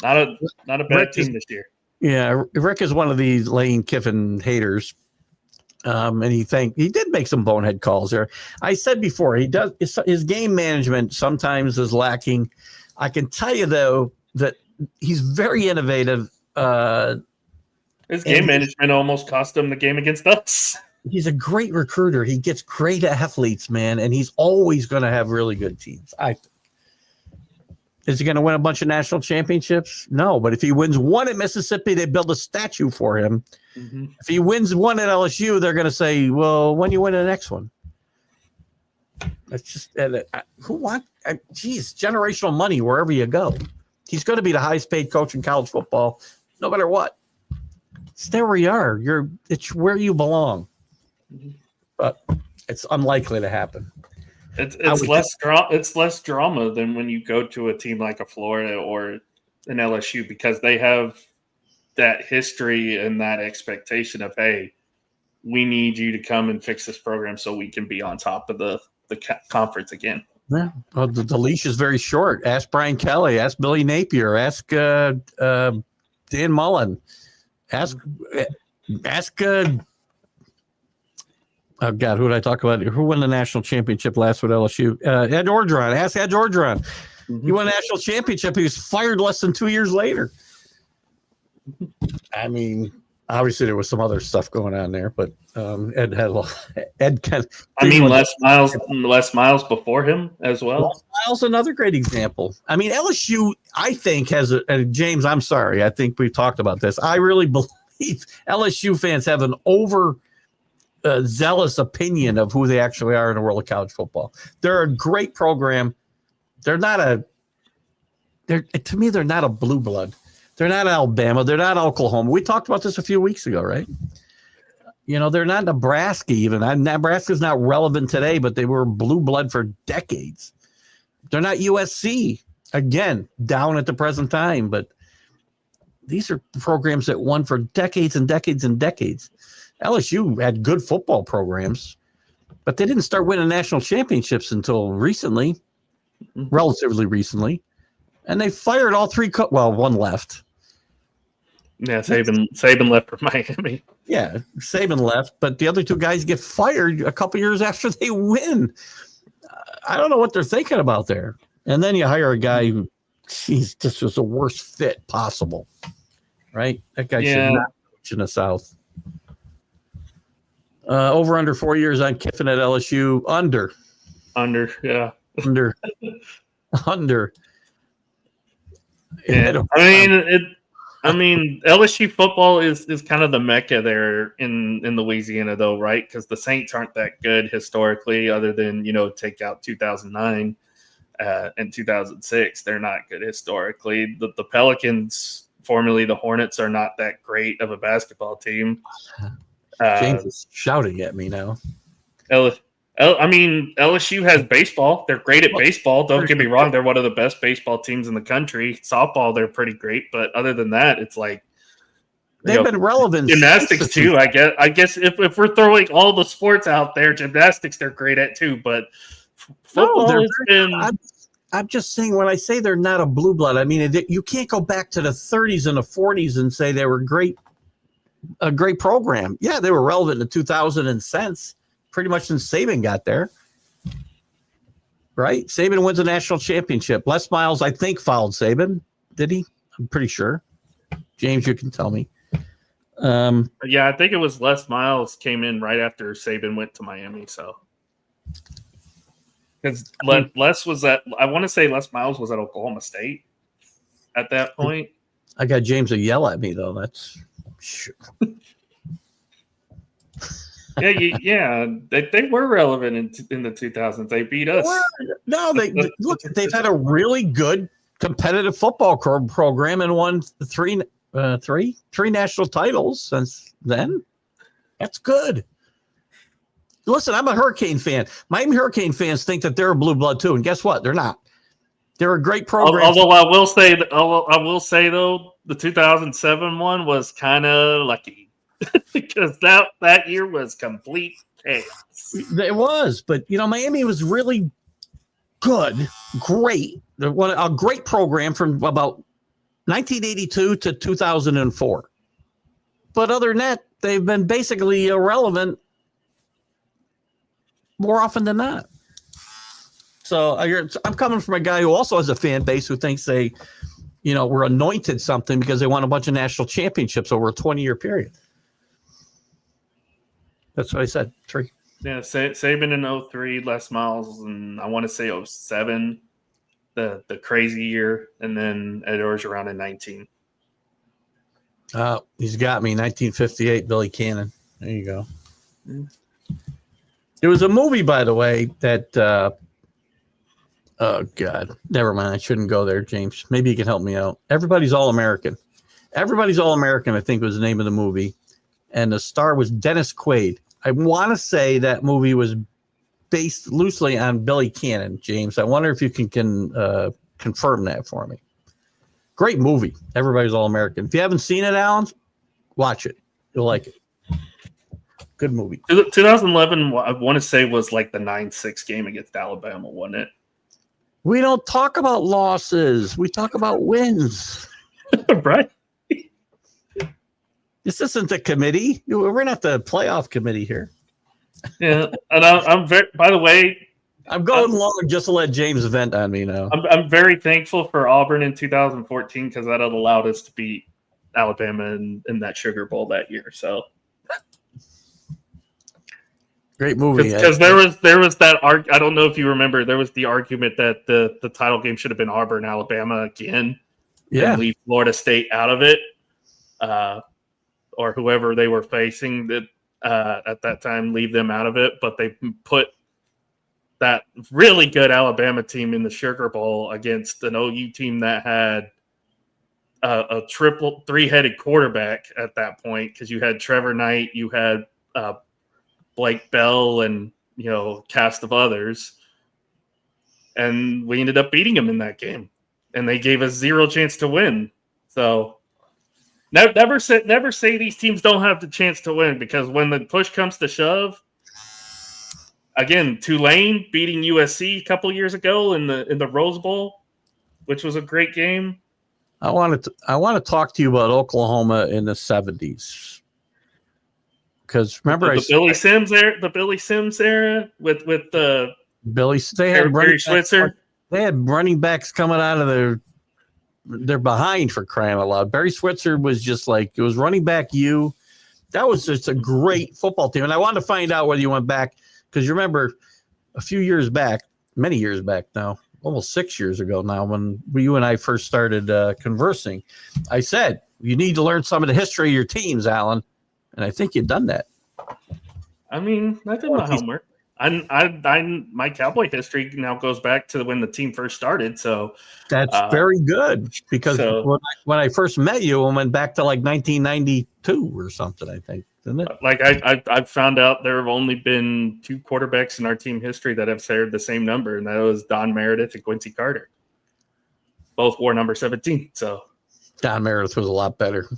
not a bad team this year. Yeah, Rick is one of these Lane Kiffin haters. And he did make some bonehead calls there. I said before, his game management sometimes is lacking. I can tell you though that he's very innovative. His game management almost cost him the game against us. He's a great recruiter. He gets great athletes, man, and he's always going to have really good teams. Is he going to win a bunch of national championships? No, but if he wins one at Mississippi, they build a statue for him. Mm-hmm. If he wins one at LSU, they're going to say, "Well, when you win the next one?" That's just generational money wherever you go. He's going to be the highest paid coach in college football, no matter what. Stay where you are. It's where you belong. But it's unlikely to happen. It's less drama than when you go to a team like a Florida or an LSU, because they have that history and that expectation of, hey, we need you to come and fix this program so we can be on top of the conference again. Yeah, well, the leash is very short. Ask Brian Kelly. Ask Billy Napier. Ask Dan Mullen. Ask. Oh God, who did I talk about? Who won the national championship last with LSU? Ed Orgeron. Ask Ed Orgeron. Mm-hmm. He won a national championship. He was fired less than 2 years later. I mean, obviously there was some other stuff going on there, but Ed had less miles before him as well. Les Miles, another great example. I mean, LSU, I think has James. I'm sorry. I think we've talked about this. I really believe LSU fans have an zealous opinion of who they actually are in the world of college football. They're a great program. They're not a blue blood. They're not Alabama. They're not Oklahoma. We talked about this a few weeks ago, right? They're not Nebraska even. Nebraska's not relevant today, but they were blue blood for decades. They're not USC, again, down at the present time, but these are programs that won for decades and decades and decades. LSU had good football programs, but they didn't start winning national championships until recently, relatively recently. And they fired all three. One left. Yeah, Saban left for Miami. Yeah, Saban left, but the other two guys get fired a couple years after they win. I don't know what they're thinking about there. And then you hire a guy who, this was the worst fit possible, right? That guy should not coach in the South. Over under 4 years on Kiffin at LSU. Under. Yeah. Under. Yeah. I mean, LSU football is kind of the mecca there in Louisiana, though, right? Because the Saints aren't that good historically, other than take out 2009. in 2006. They're not good historically. The Pelicans, formerly the Hornets, are not that great of a basketball team. James is shouting at me now. LSU has baseball. They're great at baseball. Don't get me wrong. They're one of the best baseball teams in the country. Softball, they're pretty great. But other than that, it's like they've been relevant. Gymnastics too. I guess if we're throwing all the sports out there, gymnastics they're great at too. But football I'm just saying, when I say they're not a blue blood, I mean you can't go back to the 30s and the 40s and say they were a great program. Yeah, they were relevant in 2000 and since. Pretty much since Saban got there, right? Saban wins a national championship. Les Miles, I think, followed Saban. Did he? I'm pretty sure. James, you can tell me. Yeah, I think it was Les Miles came in right after Saban went to Miami. So, because Les was at, I want to say Les Miles was at Oklahoma State at that point. I got James to yell at me though. That's sure. They were relevant in the 2000s. They beat us. No, they've had a really good competitive football program and won three national titles since then. That's good. Listen, I'm a Hurricane fan. Miami Hurricane fans think that they're a blue blood too, and guess what? They're not. They're a great program. Although I will say though, the 2007 one was kind of lucky. Because that year was complete chaos. It was, but Miami was really good, great. A great program from about 1982 to 2004. But other than that, they've been basically irrelevant more often than not. So I'm coming from a guy who also has a fan base who thinks they, were anointed something because they won a bunch of national championships over a 20-year period. That's what I said. 3. Yeah, Saban in 03, Les Miles, and I want to say 07, the crazy year, and then Ed Orgeron in 19. He's got me. 1958, Billy Cannon. There you go. There was a movie, by the way, that oh God, never mind. I shouldn't go there, James. Maybe you can help me out. Everybody's All-American. Everybody's All-American, I think was the name of the movie. And the star was Dennis Quaid. I want to say that movie was based loosely on Billy Cannon, James. I wonder if you can confirm that for me. Great movie. Everybody's All-American. If you haven't seen it, Alan, watch it. You'll like it. Good movie. 2011, I want to say, was like the 9-6 game against Alabama, wasn't it? We don't talk about losses. We talk about wins. Right. This isn't the committee. We're not the playoff committee here. Yeah, and I'm very. By the way, I'm going long just to let James vent on me now. I'm very thankful for Auburn in 2014 because that had allowed us to beat Alabama in that Sugar Bowl that year. So great movie. Because there was that I don't know if you remember. There was the argument that the title game should have been Auburn Alabama again. Yeah, and leave Florida State out of it. Or whoever they were facing that at that time, leave them out of it. But they put that really good Alabama team in the Sugar Bowl against an OU team that had a triple three-headed quarterback at that point because you had Trevor Knight, you had Blake Bell, and cast of others, and we ended up beating them in that game, and they gave us zero chance to win. So. Never say these teams don't have the chance to win because when the push comes to shove, again, Tulane beating USC a couple years ago in the Rose Bowl, which was a great game. I want to talk to you about Oklahoma in the 70s because remember the Billy Sims era with the Billy. They had running backs coming out of they're behind for crying out loud. Barry Switzer was just like, it was running back you. That was just a great football team. And I wanted to find out whether you went back, because you remember a few years back, many years back now, almost 6 years ago now, when you and I first started conversing, I said, you need to learn some of the history of your teams, Alan. And I think you've done that. I mean, I did my homework. My Cowboy history now goes back to when the team first started. So that's very good because when I first met you, I went back to like 1992 or something, I think, didn't it? Like I found out there have only been 2 quarterbacks in our team history that have shared the same number, and that was Don Meredith and Quincy Carter. Both wore number 17. So Don Meredith was a lot better.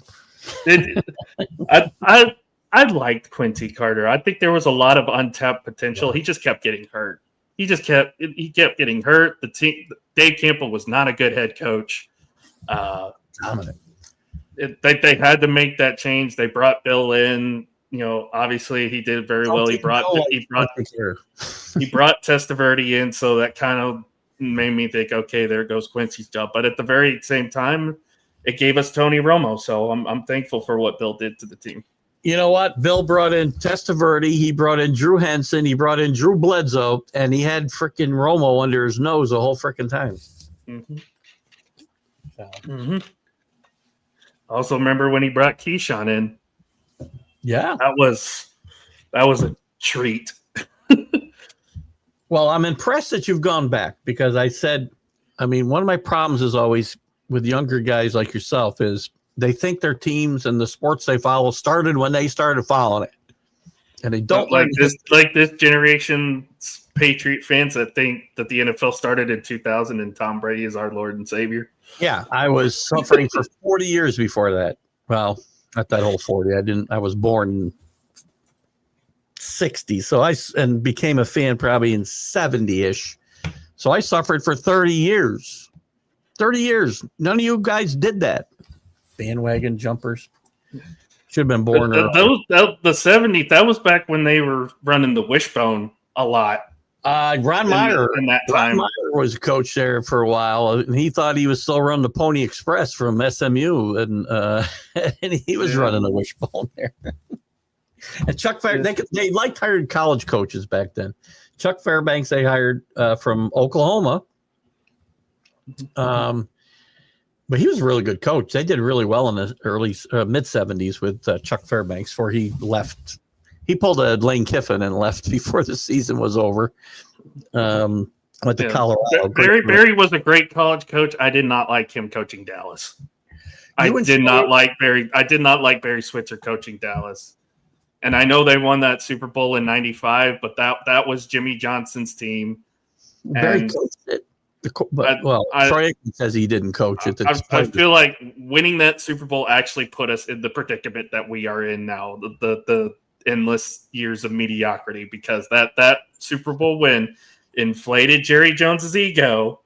I liked Quincy Carter. I think there was a lot of untapped potential. He just kept getting hurt. He kept getting hurt. The team, Dave Campbell was not a good head coach. Dominant. They had to make that change. They brought Bill in. Obviously he did very well. He brought Testaverde in, so that kind of made me think, okay, there goes Quincy's job. But at the very same time, it gave us Tony Romo. So I'm thankful for what Bill did to the team. You know what? Bill brought in Testaverde. He brought in Drew Henson. He brought in Drew Bledsoe, and he had freaking Romo under his nose the whole freaking time. Mm-hmm. So. Mm-hmm. Also, remember when he brought Keyshawn in? Yeah, that was a treat. Well, I'm impressed that you've gone back because one of my problems is always with younger guys like yourself is they think their teams and the sports they follow started when they started following it, and they don't like this generation's Patriot fans that think that the NFL started in 2000 and Tom Brady is our Lord and Savior. Yeah, I was suffering for 40 years before that. Well, not that whole 40. I was born in 60, so and became a fan probably in 70-ish. So I suffered for 30 years. 30 years. None of you guys did that. Bandwagon jumpers. Should have been born early. The 70s, that was back when they were running the wishbone a lot. Ron Meyer in that time. Ron Meyer was a coach there for a while, and he thought he was still running the Pony Express from SMU, and he was running the wishbone there. And Chuck Fairbanks, they liked hired college coaches back then. Chuck Fairbanks they hired from Oklahoma, but he was a really good coach. They did really well in the early mid 70s with Chuck Fairbanks before he left. He pulled a Lane Kiffin and left before the season was over. Went to Colorado. Barry was a great college coach. I did not like him coaching Dallas. I did not like Barry Switzer coaching Dallas. And I know they won that Super Bowl in '95, but that was Jimmy Johnson's team. Barry coached it. Troy Aikman says he didn't coach it. I feel like winning that Super Bowl actually put us in the predicament that we are in now. The endless years of mediocrity, because that Super Bowl win inflated Jerry Jones's ego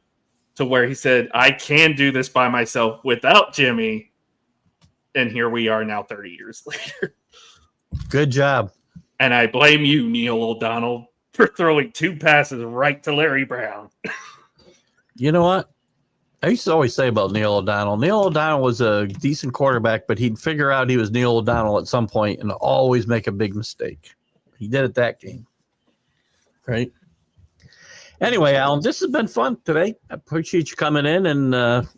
to where he said, I can do this by myself without Jimmy. And here we are now 30 years later. Good job. And I blame you, Neil O'Donnell, for throwing 2 passes right to Larry Brown. You know what? I used to always say about Neil O'Donnell. Neil O'Donnell was a decent quarterback, but he'd figure out he was Neil O'Donnell at some point and always make a big mistake. He did it that game. Right? Anyway, Alan, this has been fun today. I appreciate you coming in and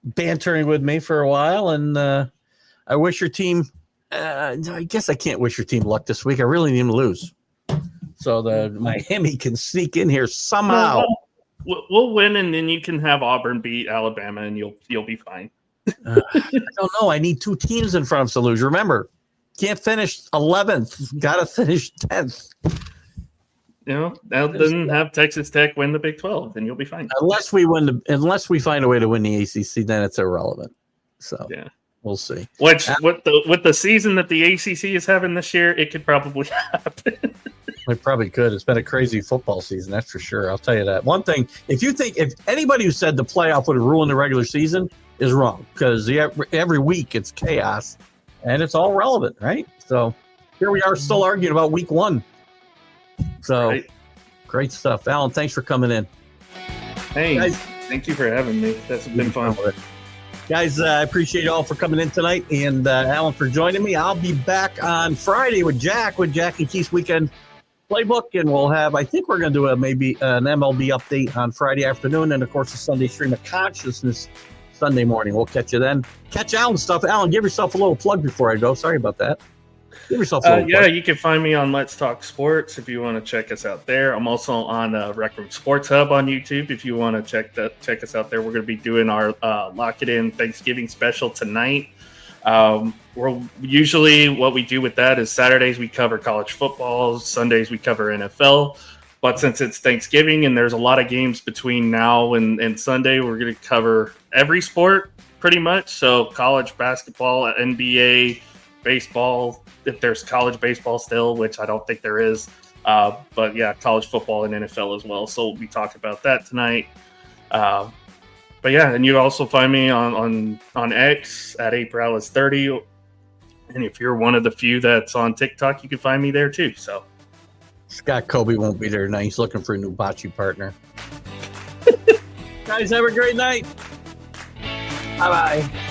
bantering with me for a while. And I wish your team I guess I can't wish your team luck this week. I really need them to lose so that Miami can sneak in here somehow. We'll win, and then you can have Auburn beat Alabama, and you'll be fine. I don't know. I need 2 teams in front of us to lose. Remember, can't finish 11th. Got to finish 10th. Then have Texas Tech win the Big 12, then you'll be fine. Unless we find a way to win the ACC, then it's irrelevant. So yeah. We'll see. With the season that the ACC is having this year, it could probably happen. It probably could. It's been a crazy football season, that's for sure. I'll tell you that. One thing, if anybody who said the playoff would have ruined the regular season is wrong, because every week it's chaos and it's all relevant, right? So here we are still arguing about week 1. So Great stuff. Alan, thanks for coming in. Hey, guys, thank you for having me. That's been fun. Guys, I appreciate you all for coming in tonight, and Alan for joining me. I'll be back on Friday with Jack and Keith's Weekend Playbook, and we'll have, I think we're going to do maybe an MLB update on Friday afternoon, and of course the Sunday Stream of Consciousness Sunday morning. We'll catch you then. Catch Alan's stuff. Alan, give yourself a little plug before I go. Sorry about that. Give yourself a little Yeah, plug. you can find me on Let's Talk Sports if you want to check us out there. I'm also on Rec Room Sports Hub on YouTube if you want to check us out there. We're going to be doing our Lock It In Thanksgiving special tonight. We're usually what we do with that is Saturdays we cover college football, Sundays we cover NFL. But since it's Thanksgiving and there's a lot of games between now and Sunday, we're going to cover every sport pretty much. So college basketball, NBA, baseball, if there's college baseball still, which I don't think there is. But yeah, college football and NFL as well. So we'll be talking about that tonight. But yeah, and you also find me on X at April30. And if you're one of the few that's on TikTok, you can find me there too. So Scott Kobe won't be there tonight. He's looking for a new bocce partner. Guys, have a great night. Bye-bye.